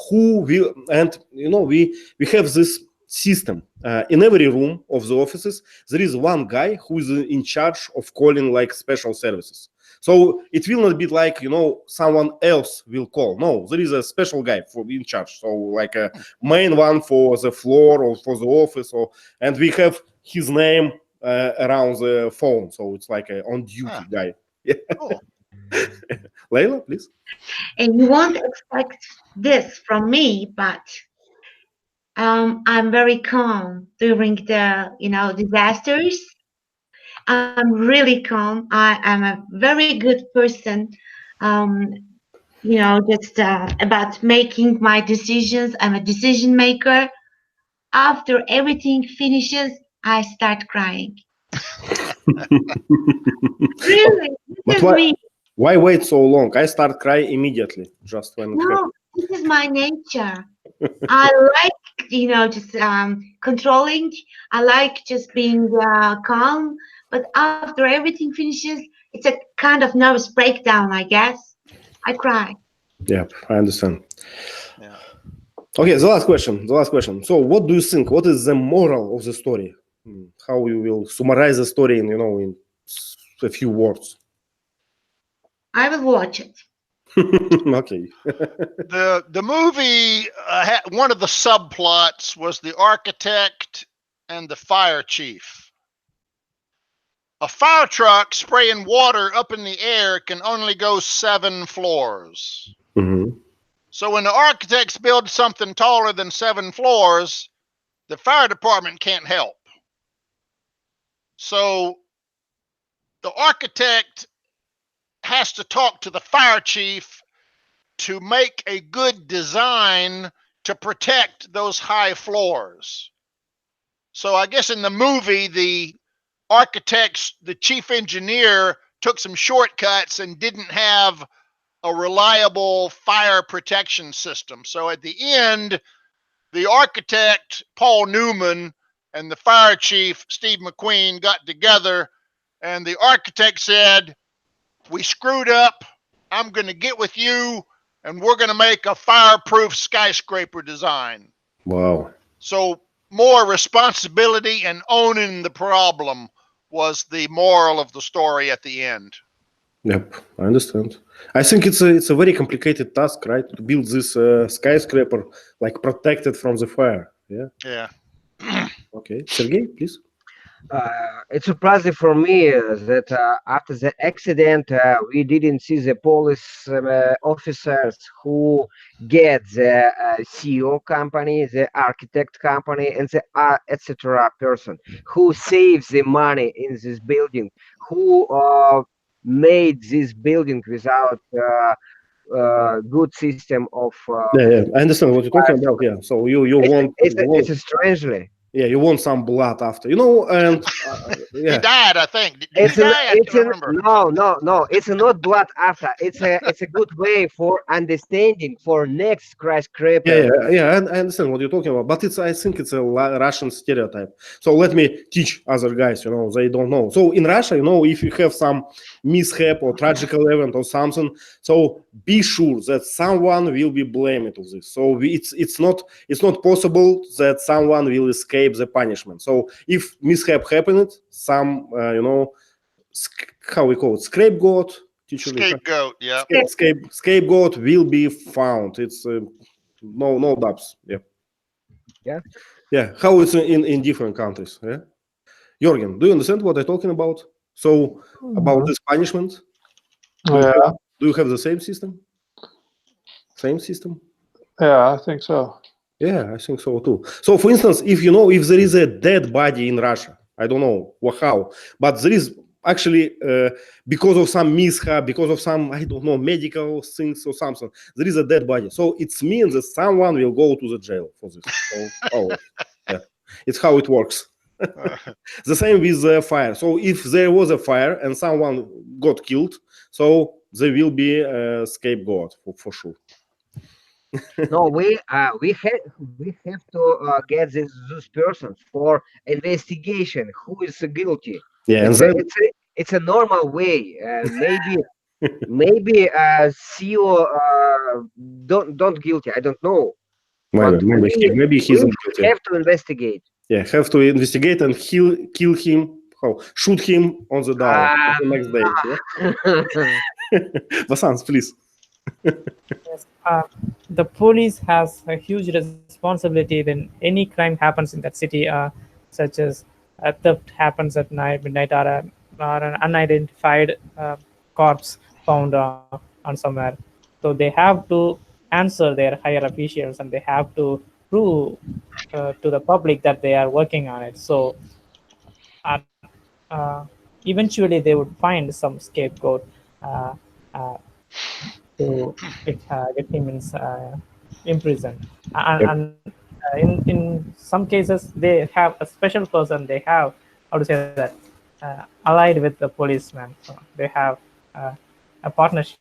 who will, and we have this system in every room of the offices. There is one guy who is in charge of calling like special services. So it will not be like, someone else will call. No, there is a special guy in charge. So like a main one for the floor or for the office, and we have his name around the phone. So it's like a on-duty guy. Yeah. Cool. Layla, please. And you won't expect this from me, but I'm very calm during the, disasters. I'm really calm. I am a very good person. Just about making my decisions. I'm a decision maker. After everything finishes, I start crying. Really, this is me. Why wait so long? I start crying immediately, just when. No, this is my nature. I like, just controlling. I like just being calm. But after everything finishes, it's a kind of nervous breakdown, I guess. I cry. Yeah, I understand. Yeah. Okay, the last question. So what do you think? What is the moral of the story? How you will summarize the story in, in a few words? I will watch it. Okay. The movie, one of the subplots was the architect and the fire chief. A fire truck spraying water up in the air can only go 7 floors. Mm-hmm. So when the architects build something taller than 7 floors, the fire department can't help. So the architect has to talk to the fire chief to make a good design to protect those high floors. So I guess in the movie, the chief engineer took some shortcuts and didn't have a reliable fire protection system. So at the end, the architect, Paul Newman, and the fire chief, Steve McQueen, got together, and the architect said, "We screwed up. I'm going to get with you, and we're going to make a fireproof skyscraper design." Wow. So more responsibility and owning the problem was the moral of the story at the end. Yep, I understand. I think it's a very complicated task, right? To build this skyscraper, like protected from the fire. Yeah. Yeah. Okay, Sergey, please. It's surprising for me that after the accident, we didn't see the police officers who get the CEO company, the architect company, and the etc. person who saves the money in this building, who made this building without good system of. Yeah, I understand what you're talking about. Yeah, so you want. It's strangely. Yeah, you want some blood after, and yeah. He died, I think. Did he die? I can't remember. No. It's not blood after. It's a good way for understanding for next skyscraper. Yeah. I understand what you're talking about, but I think it's a Russian stereotype. So let me teach other guys. They don't know. So in Russia, if you have some mishap or tragical event or something, so be sure that someone will be blamed of this. So it's not possible that someone will escape the punishment. So if mishap happened, some how we call it, scapegoat. Scapegoat, yeah. Scapegoat will be found. It's no doubts. Yeah. How it's in different countries. Yeah. Jorgen, do you understand what I'm talking about? So about this punishment. Yeah. Do you have the same system? Same system? Yeah, I think so. Yeah, I think so too. So, for instance, if there is a dead body in Russia, I don't know how, but there is actually because of some mishap, because of some, I don't know, medical things or something, there is a dead body. So it means that someone will go to the jail for this. Yeah, it's how it works. The same with the fire. So if there was a fire and someone got killed, so there will be a scapegoat for sure. No, we have to get those persons for investigation. Who is guilty? Yeah, and It's then it's a normal way. Maybe CEO don't guilty. I don't know. But maybe he's we not guilty. have to investigate. Yeah, have to investigate and kill him. Shoot him on the down the next day. Yeah? Vasant, please. Yes, the police has a huge responsibility when any crime happens in that city, such as a theft happens at night, midnight, or an unidentified corpse found on somewhere. So they have to answer their higher officials, and they have to prove to the public that they are working on it. So uh, eventually they would find some scapegoat uh, uh, to get him in prison. And in some cases, they have a special person. They have, how to say that, allied with the policeman. So they have a partnership.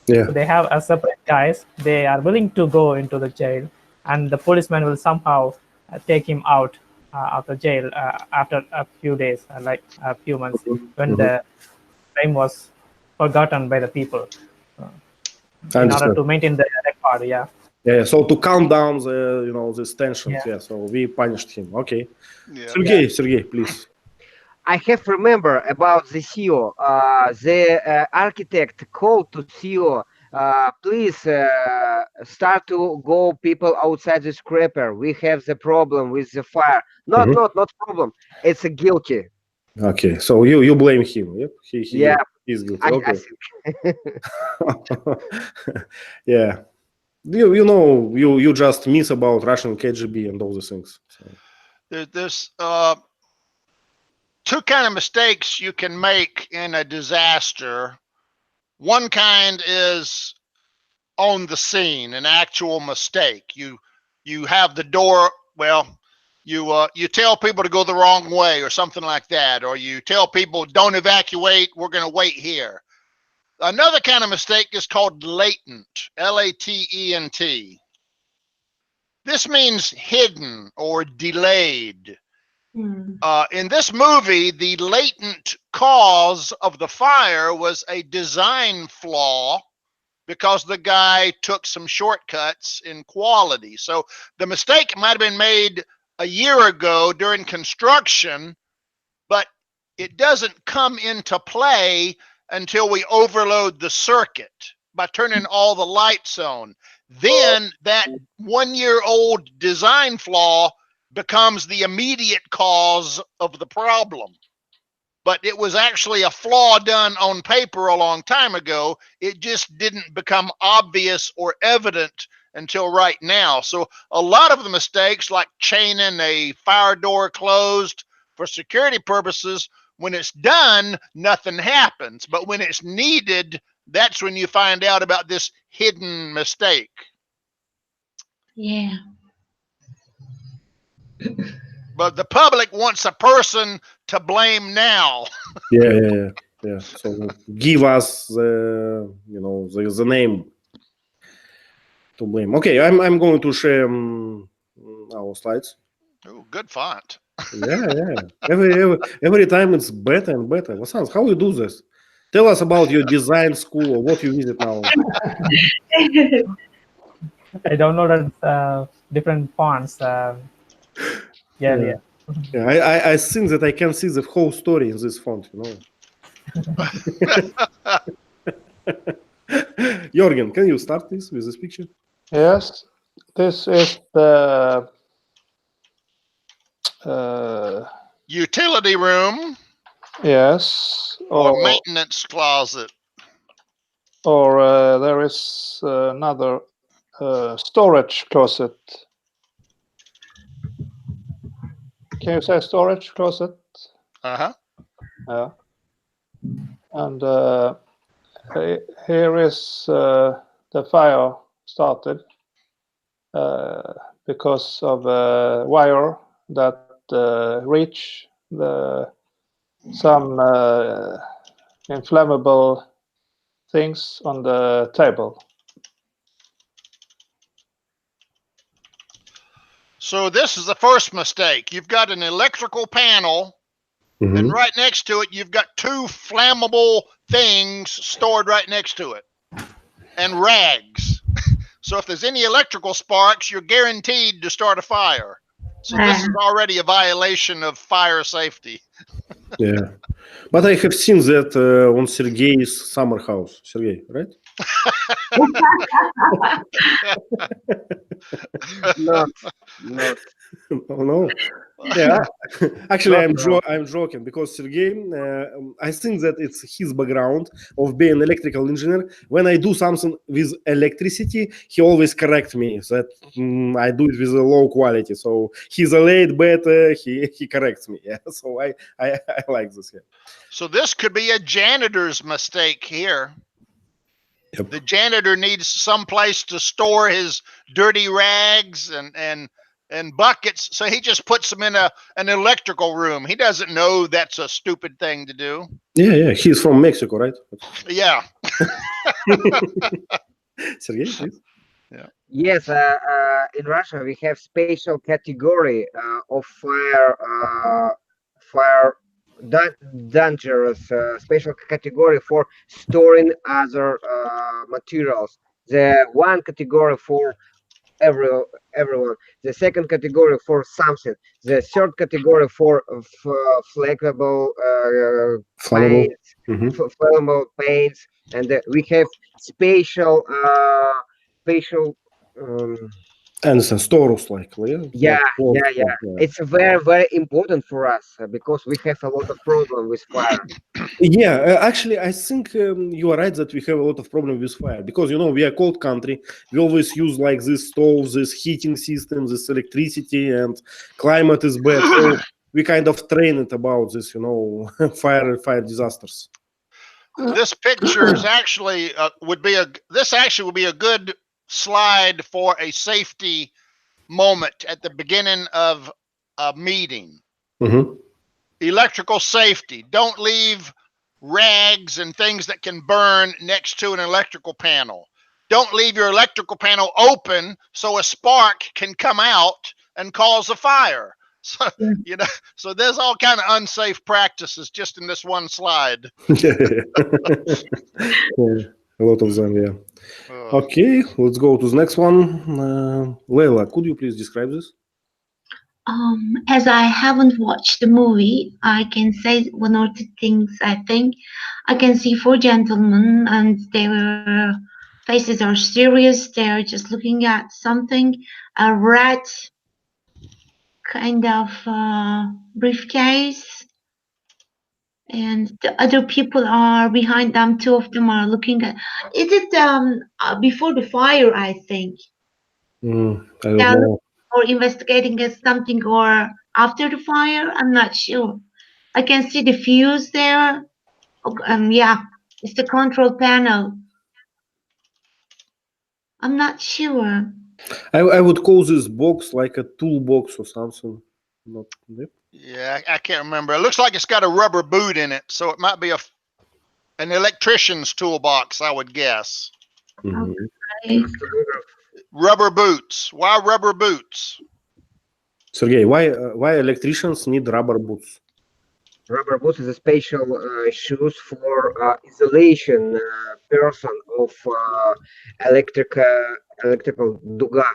Yeah. So they have a separate guys. They are willing to go into the jail, and the policeman will somehow take him out of the jail after a few days, like a few months, when the crime was forgotten by the people. In order to maintain the record, yeah. Yeah, so to calm down the this tensions, yeah. So we punished him. Okay. Yeah. Sergey, please. I have remember about the CEO. The architect called to CEO. Please start to go people outside the scraper. We have the problem with the fire. Not problem. It's a guilty. Okay, so you blame him. Yep. He's guilty. Okay. I think. Yeah. You just miss about Russian KGB and all the things. So. There's two kind of mistakes you can make in a disaster. One kind is on the scene, an actual mistake. You have the door, well, you tell people to go the wrong way or something like that, or you tell people don't evacuate, we're going to wait here. Another kind of mistake is called latent, L-A-T-E-N-T. This means hidden or delayed. In this movie, the latent cause of the fire was a design flaw because the guy took some shortcuts in quality. So the mistake might have been made a year ago during construction, but it doesn't come into play until we overload the circuit by turning all the lights on. Then that 1-year-old design flaw becomes the immediate cause of the problem. But it was actually a flaw done on paper a long time ago. It just didn't become obvious or evident until right now. So a lot of the mistakes, like chaining a fire door closed for security purposes, when it's done, nothing happens. But when it's needed, that's when you find out about this hidden mistake. Yeah. But the public wants a person to blame now. Yeah. So give us the the name to blame. Okay, I'm going to share our slides. Oh, good font. Yeah. Every time it's better and better. Vasant, how you do this? Tell us about your design school or what you visit now. I downloaded different fonts. Yeah. I think that I can see the whole story in this font, Jorgen, can you start this with this picture? Yes, this is the utility room. Yes. Or maintenance closet. Or there is another storage closet. Can you say storage closet? Uh-huh. Yeah. And here is the fire started because of a wire that reach some inflammable things on the table. So this is the first mistake. You've got an electrical panel, and right next to it, you've got two flammable things stored right next to it, and rags. So if there's any electrical sparks, you're guaranteed to start a fire. So this is already a violation of fire safety. Yeah. But I have seen that on Sergey's summer house. Sergey, right? Not. Oh, no. Yeah, actually, Not I'm joking because Sergey, I think that it's his background of being an electrical engineer. When I do something with electricity, he always corrects me that I do it with a low quality. So he's a late better. He corrects me. Yeah, so I like this. Yeah. So this could be a janitor's mistake here. Yep. The janitor needs some place to store his dirty rags and buckets, so he just puts them in an electrical room. He doesn't know that's a stupid thing to do. Yeah. He's from Mexico, right? Yeah. Sergey, please. Yes, in Russia we have special category of dangerous special category for storing other materials. The one category for everyone. The second category for something. The third category for flammable paints, flammable paints, and we have spatial And stores likely. yeah. It's very, very important for us because we have a lot of problem with fire. Yeah, actually, I think you are right that we have a lot of problem with fire because we are a cold country. We always use like this stove, this heating system, this electricity, and climate is bad. So we kind of train it about this, fire disasters. This picture is actually would be a good slide for a safety moment at the beginning of a meeting. Electrical safety. Don't leave rags and things that can burn next to an electrical panel. Don't leave your electrical panel open so a spark can come out and cause a fire. So, so there's all kind of unsafe practices just in this one slide. Yeah, a lot of them, yeah. Okay, let's go to the next one. Leila, could you please describe this? As I haven't watched the movie, I can say one or two things. I think I can see four gentlemen, and their faces are serious. They're just looking at something. A red kind of briefcase, and the other people are behind them. Two of them are looking at. Is it before the fire? I think. I don't know. Or investigating as something, or after the fire. I'm not sure. I can see the fuse there. Yeah, it's the control panel. I'm not sure. I would call this box like a toolbox or something. Not. Yep. Yeah, I can't remember. It looks like it's got a rubber boot in it, so it might be an electrician's toolbox, I would guess. Okay. Rubber boots. Why rubber boots? Sergey, why electricians need rubber boots? Rubber boots is a special shoes for isolation person of electrical duga.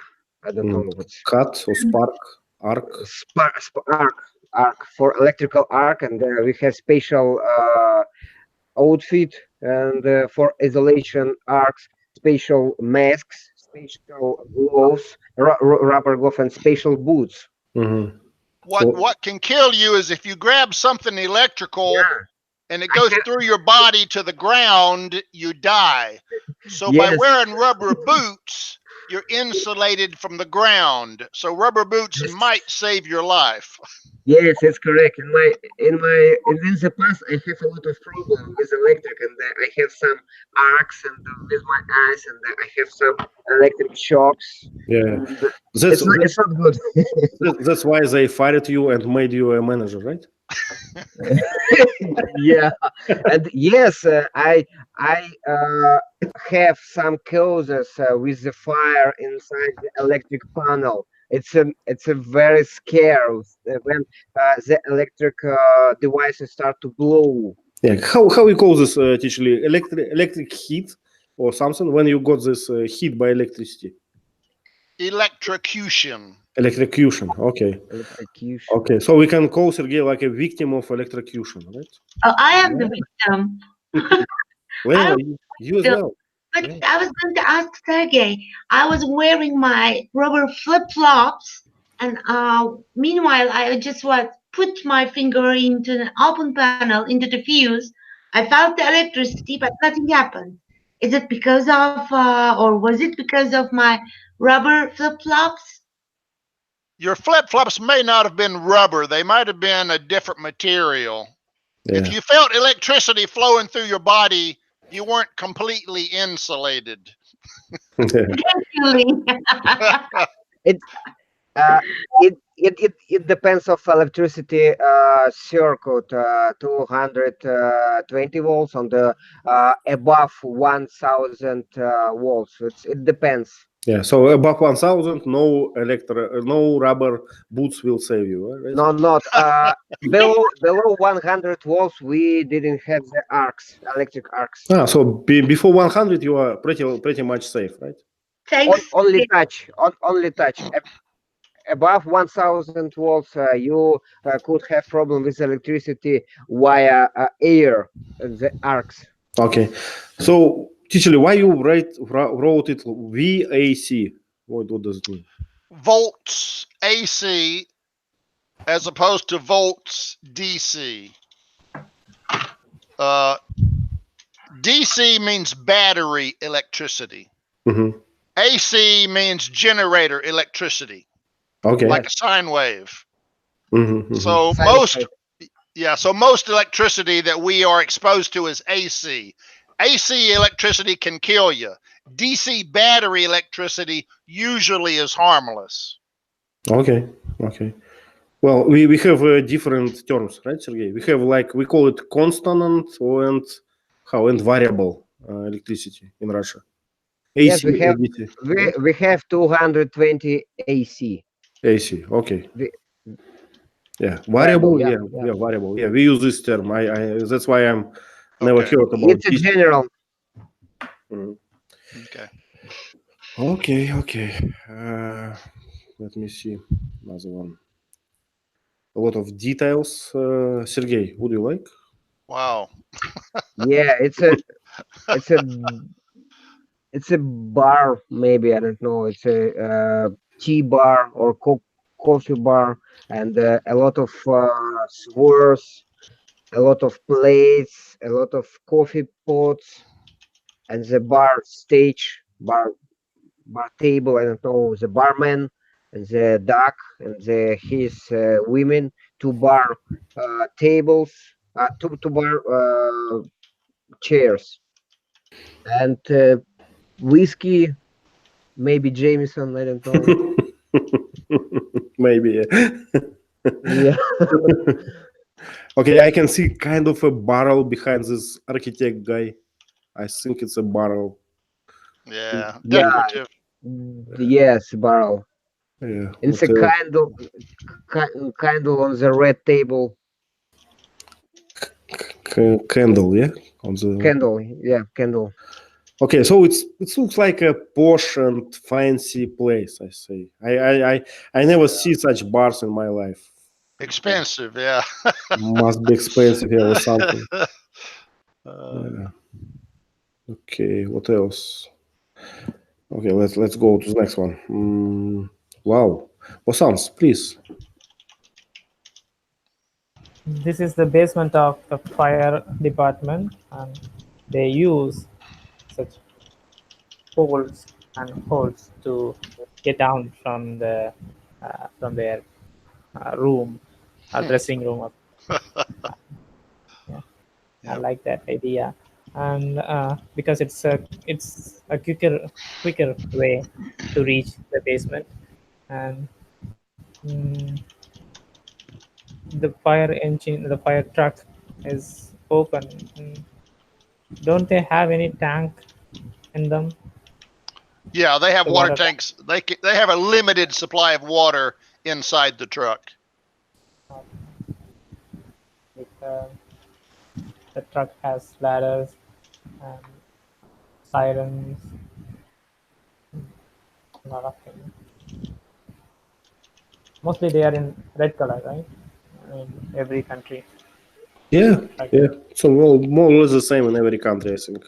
I don't know what's cut or spark, arc. Arc for electrical arc, and we have special outfit and for isolation arcs, special masks, special gloves, rubber glove, and special boots. What can kill you is if you grab something electrical and it goes through your body to the ground, you die. So by wearing rubber boots, you're insulated from the ground. So rubber boots Yes. might save your life. Yes, it's correct. In the past, I have a lot of problem with electric, and I have some arcs and with my eyes, and I have some electric shocks. Yeah, And that's it's not good. that's why they fired you and made you a manager, right? Yeah, and yes, I have some causes with the fire inside the electric panel. It's a very scary when the electric devices start to blow. Yeah, how you call this teacher? Electric heat or something when you got this heat by electricity? Electrocution. Electrocution. Okay. Electrocution. Okay. So we can call Sergey like a victim of electrocution, right? Oh, I am the victim. Well, I you as the- well. But Yeah. I was going to ask Sergey. I was wearing my rubber flip-flops, and meanwhile, I just put my finger into an open panel into the fuse. I felt the electricity, but nothing happened. Is it because of, or was it because of my rubber flip-flops? Your flip-flops may not have been rubber. They might have been a different material. Yeah. If you felt electricity flowing through your body, you weren't completely insulated. Actually, It depends of electricity circuit 220 volts on the above 1000 volts. It depends. Yeah. So above 1000, no rubber boots will save you, right? No, not below 100 volts. We didn't have the electric arcs. So before 100, you are pretty much safe, right? thanks. Only touch. Above 1000 volts, you could have problem with electricity via air, the arcs. Okay. So, teacher, why you wrote it VAC? What does it mean? Volts AC as opposed to volts DC. DC means battery electricity. Mm-hmm. AC means generator electricity, Okay. like a sine wave. Mm-hmm. So most electricity that we are exposed to is AC. AC electricity can kill you. DC battery electricity usually is harmless. Okay. Well, we have different terms, right, Sergey? We have we call it constant and variable electricity in Russia. Yes, AC, we have 220 AC. AC. Okay. Yeah, Variable, variable. Yeah, variable. Yeah, we use this term. I that's why I'm never heard about. It's a general. Okay. Let me see another one. A lot of details. Sergey, would you like? Wow. Yeah, it's a bar, maybe, I don't know. It's a tea bar or coffee bar, and a lot of swords, a lot of plates, a lot of coffee pots, and the bar bar table. I don't know, the barman, and the duck, and his women, two bar tables, two bar chairs, and whiskey, maybe Jameson, I don't know. Maybe. Yeah. Okay, I can see kind of a barrel behind this architect guy. I think it's a barrel. Yeah, decorative. Yes, barrel. Yeah. It's a candle on the red table. Candle, yeah, on the Candle. Okay, so it looks like a posh and fancy place. I say, I never see such bars in my life. Expensive, yeah. Must be expensive, yeah, or something. Yeah. Okay, what else? Okay, let's go to the next one. Wow, Osans, please. This is the basement of the fire department, and they use such poles and holds to get down from the from their room or dressing room. Yeah, I Yep. like that idea, and because it's a quicker way to reach the basement, and mm, the fire engine, the fire truck is open. Don't they have any tank in them? Yeah, they have The water water tank. tanks. They have a limited supply of water inside the truck. Like, the truck has ladders and sirens, a lot of things. Mostly they are in red color, right? In every country. Yeah, Like, yeah. So well, more or less the same in every country, I think,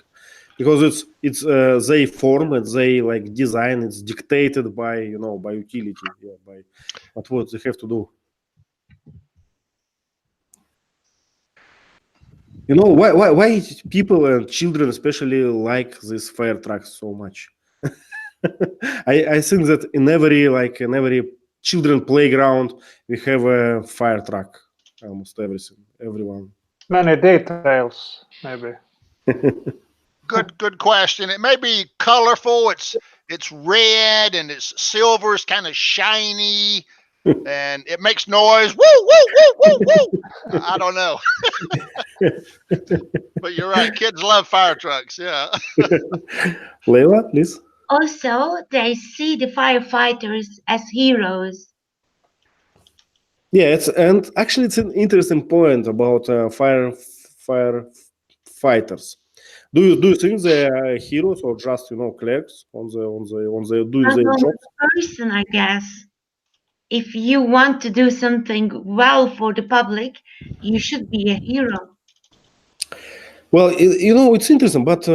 because it's they form it, they like design. It's dictated by by utility, yeah, by what they have to do. Why people and children especially like these fire trucks so much? I think that in every children playground we have a fire truck, almost everyone. Many details, maybe. Good question. It may be colorful. It's red and it's silver. It's kind of shiny, and it makes noise. Woo woo woo woo woo. I don't know, but you're right. Kids love fire trucks. Yeah. Leila, please. Also, they see the firefighters as heroes. Yeah, and actually it's an interesting point about firefighters. Do you think they are heroes or just clerks on the doing A their normal jobs? person, I guess. If you want to do something well for the public, you should be a hero. Well, it's interesting, but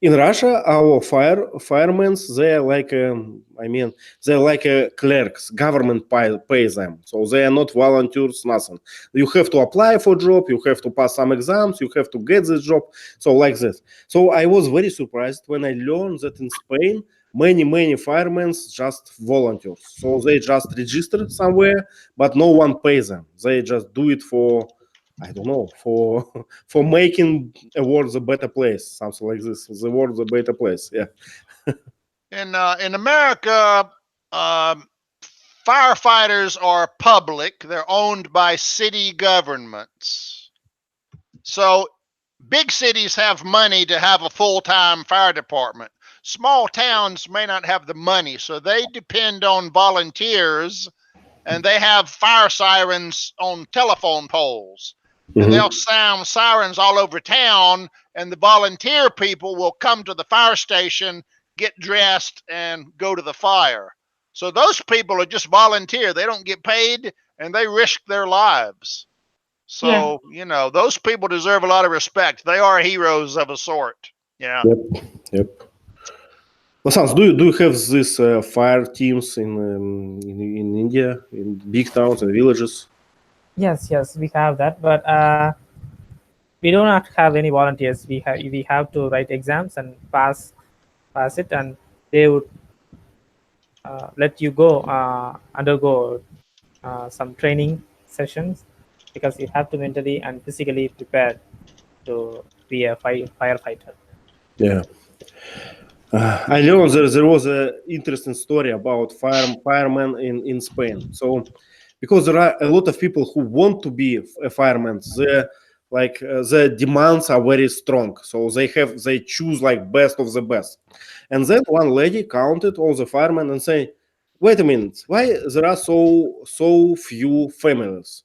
in Russia, our firemen, they're like, they're like clerks. Government pays them, so they are not volunteers. Nothing. You have to apply for job. You have to pass some exams. You have to get this job. So like this. So I was very surprised when I learned that in Spain, many firemen just volunteers. So they just register somewhere, but no one pays them. They just do it for, I don't know, for for making a world a better place, something like this. The world a better place. Yeah. In America, um, firefighters are public. They're owned by city governments. So big cities have money to have a full-time fire department. Small towns may not have the money, so they depend on volunteers, and they have fire sirens on telephone poles. And they'll sound sirens all over town, and the volunteer people will come to the fire station, get dressed, and go to the fire. So those people are just volunteer. They don't get paid, and they risk their lives. Yeah. So, those people deserve a lot of respect. They are heroes of a sort. Yeah. Yep. Well, Sans, do you have these fire teams in India, in big towns and villages? yes, we have that, but we do not have any volunteers. We have to write exams and pass it, and they would let you go undergo some training sessions, because you have to mentally and physically prepare to be a firefighter. Yeah. I learned there was an interesting story about firemen in Spain. So, because there are a lot of people who want to be a fireman, the demands are very strong. So they choose like best of the best. And then one lady counted all the firemen and say, "Wait a minute, why there are so few females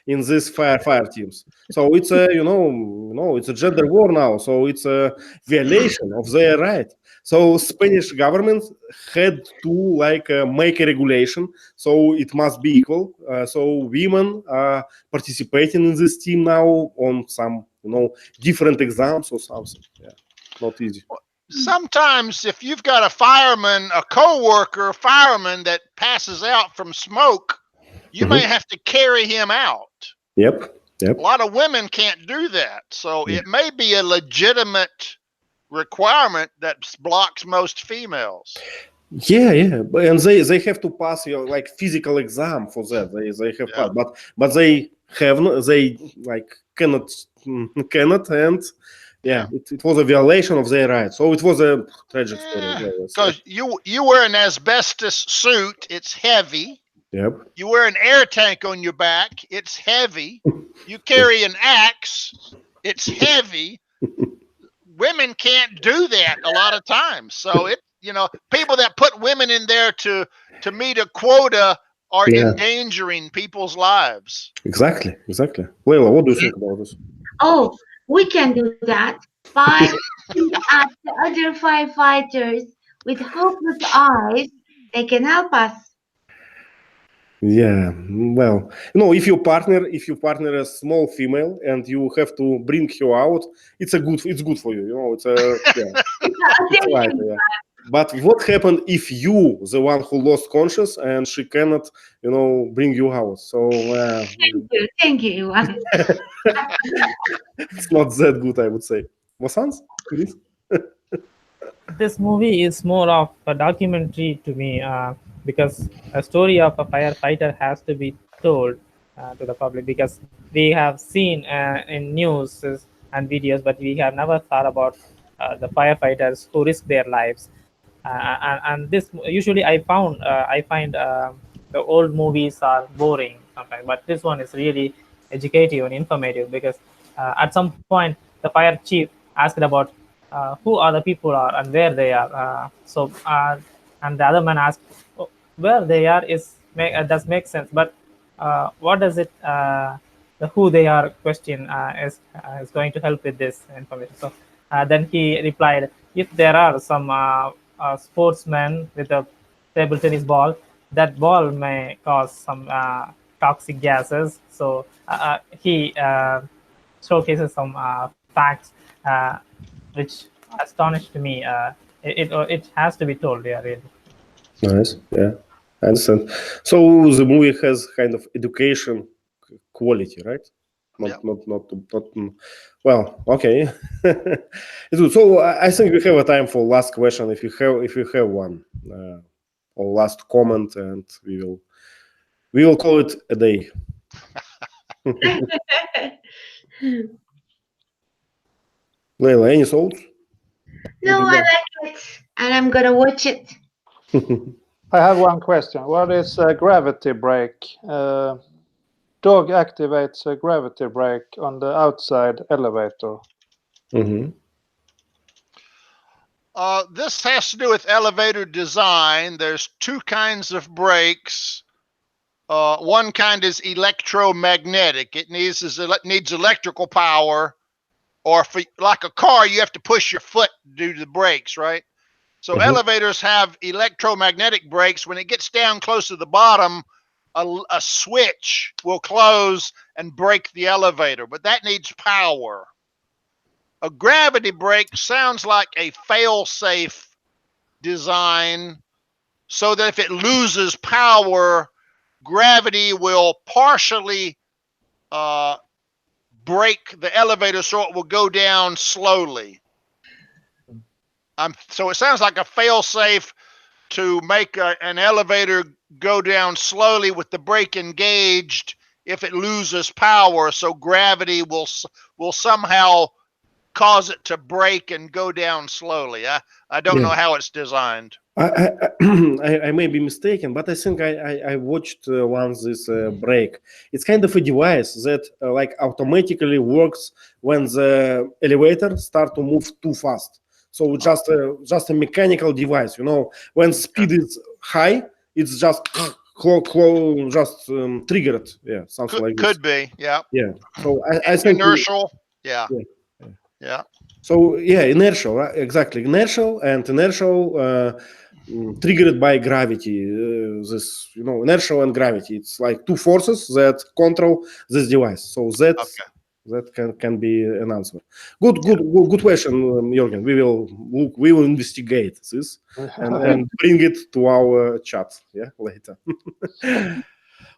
in these fire teams?" So it's a it's a gender war now. So it's a violation of their right. So Spanish government had to make a regulation, so it must be equal. So women are participating in this team now on some different exams or something. Yeah, not easy. Sometimes if you've got a co-worker fireman that passes out from smoke, you may have to carry him out. Yep. A lot of women can't do that. So it may be a legitimate requirement that blocks most females. Yeah, and they have to pass your like physical exam for that. They have Yeah. passed, but they have no, they like cannot, and yeah, it was a violation of their rights. So it was a tragic story. as well, let's say. Because you wear an asbestos suit, it's heavy. Yep. You wear an air tank on your back, it's heavy. You carry an axe, it's heavy. Women can't do that a lot of times. So it, people that put women in there to meet a quota are endangering people's lives. Exactly. Leila, what do you think about this? Oh, we can do that by looking at the other firefighters with hopeless eyes. They can help us. Yeah, well, if you partner a small female and you have to bring her out, it's good for you. It's it's right. Yeah. But what happened if you, the one who lost conscious, and she cannot, bring you out? So Thank you. it's not that good, I would say. Vasans, please. This movie is more of a documentary to me because a story of a firefighter has to be told to the public, because we have seen in news and videos, but we have never thought about the firefighters who risk their lives. And this usually I find the old movies are boring sometimes, but this one is really educative and informative, because at some point the fire chief asked about who are the people are and where they are. And the other man asked, "Oh, where they are does make sense, but what does it the who they are question is going to help with this information." So then he replied, if there are some sportsmen with a table tennis ball, that ball may cause some toxic gases. So he showcases some facts which astonished me. It has to be told. Yeah, really. Nice. Yeah, I understand. So the movie has kind of education quality, right? Not. Well, okay. It's good. So I think we have a time for last question, if you have one, or last comment, and we will call it a day. Leila, any thoughts? No, I like it, and I'm gonna watch it. I have one question. What is a gravity brake? Dog activates a gravity brake on the outside elevator. Mm-hmm. This has to do with elevator design. There's two kinds of brakes. One kind is electromagnetic. It needs electrical power, or like a car, you have to push your foot to do the brakes, right? So elevators have electromagnetic brakes. When it gets down close to the bottom, a switch will close and brake the elevator, but that needs power. A gravity brake sounds like a fail-safe design, so that if it loses power, gravity will partially brake the elevator so it will go down slowly. So it sounds like a fail-safe to make an elevator go down slowly with the brake engaged if it loses power, so gravity will somehow cause it to brake and go down slowly. I don't know how it's designed. I may be mistaken, but I think I watched once this brake. It's kind of a device that like automatically works when the elevator start to move too fast. So just a mechanical device, when speed is high, it's just triggered, something like this. Could be, yeah. Yeah. So I think inertial, yeah. So inertial, right? Exactly, inertial triggered by gravity. This inertial and gravity. It's like two forces that control this device. So that can be an answer. Good question, Jürgen. We will investigate this and bring it to our chat later.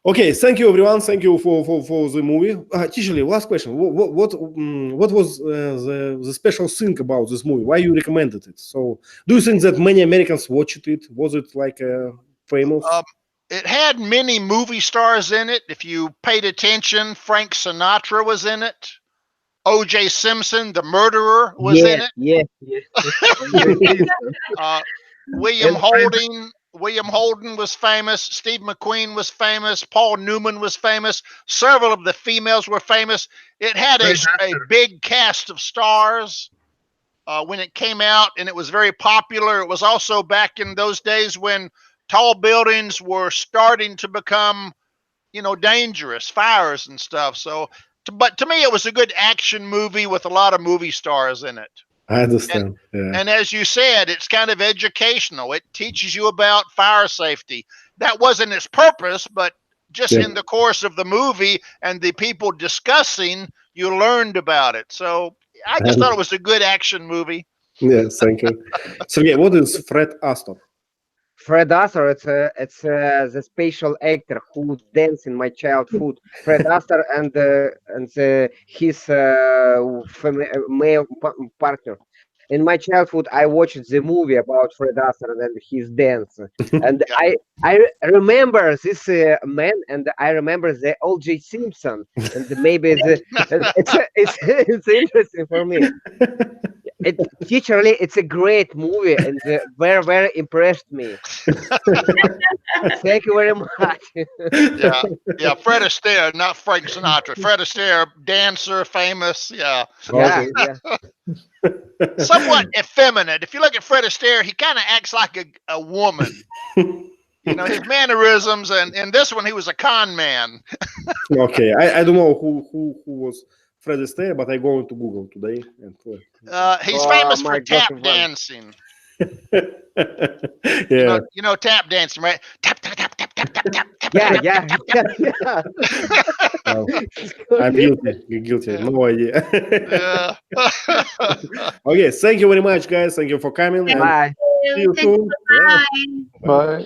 Okay, thank you everyone. Thank you for the movie. Tishali, last question. What was the special thing about this movie? Why you recommended it? So, do you think that many Americans watched it? Was it like famous? It had many movie stars in it. If you paid attention, Frank Sinatra was in it. O.J. Simpson, the murderer, was in it. Yes. William And Holden was famous. Steve McQueen was famous. Paul Newman was famous. Several of the females were famous. It had a big cast of stars when it came out, and it was very popular. It was also back in those days when tall buildings were starting to become, dangerous, fires and stuff. So, but to me, it was a good action movie with a lot of movie stars in it. I understand. And as you said, it's kind of educational. It teaches you about fire safety. That wasn't its purpose, but just in the course of the movie and the people discussing, you learned about it. So I just thought it was a good action movie. Yes, thank you. Sergey, what is Fred Astor? Fred Astaire, it's the special actor who danced in my childhood. Fred Astaire and his male partner. In my childhood, I watched the movie about Fred Astaire and his dance, and I remember this man, and I remember the O.J. Simpson, and maybe it's interesting for me. Literally, it's a great movie, and very impressed me. Thank you very much. Yeah. Fred Astaire, not Frank Sinatra. Fred Astaire, dancer, famous. Yeah. Somewhat effeminate. If you look at Fred Astaire, he kind of acts like a woman. His mannerisms, and in this one, he was a con man. Okay, I don't know who was Fred Astaire, but I go into Google today. And he's famous for tap dancing. Yeah. Tap dancing, right? Tap, tap, tap, tap, tap, tap, tap. Yeah. Oh, I'm guilty. No idea. Yeah. Okay, thank you very much, guys. Thank you for coming. Bye. See you soon. Bye.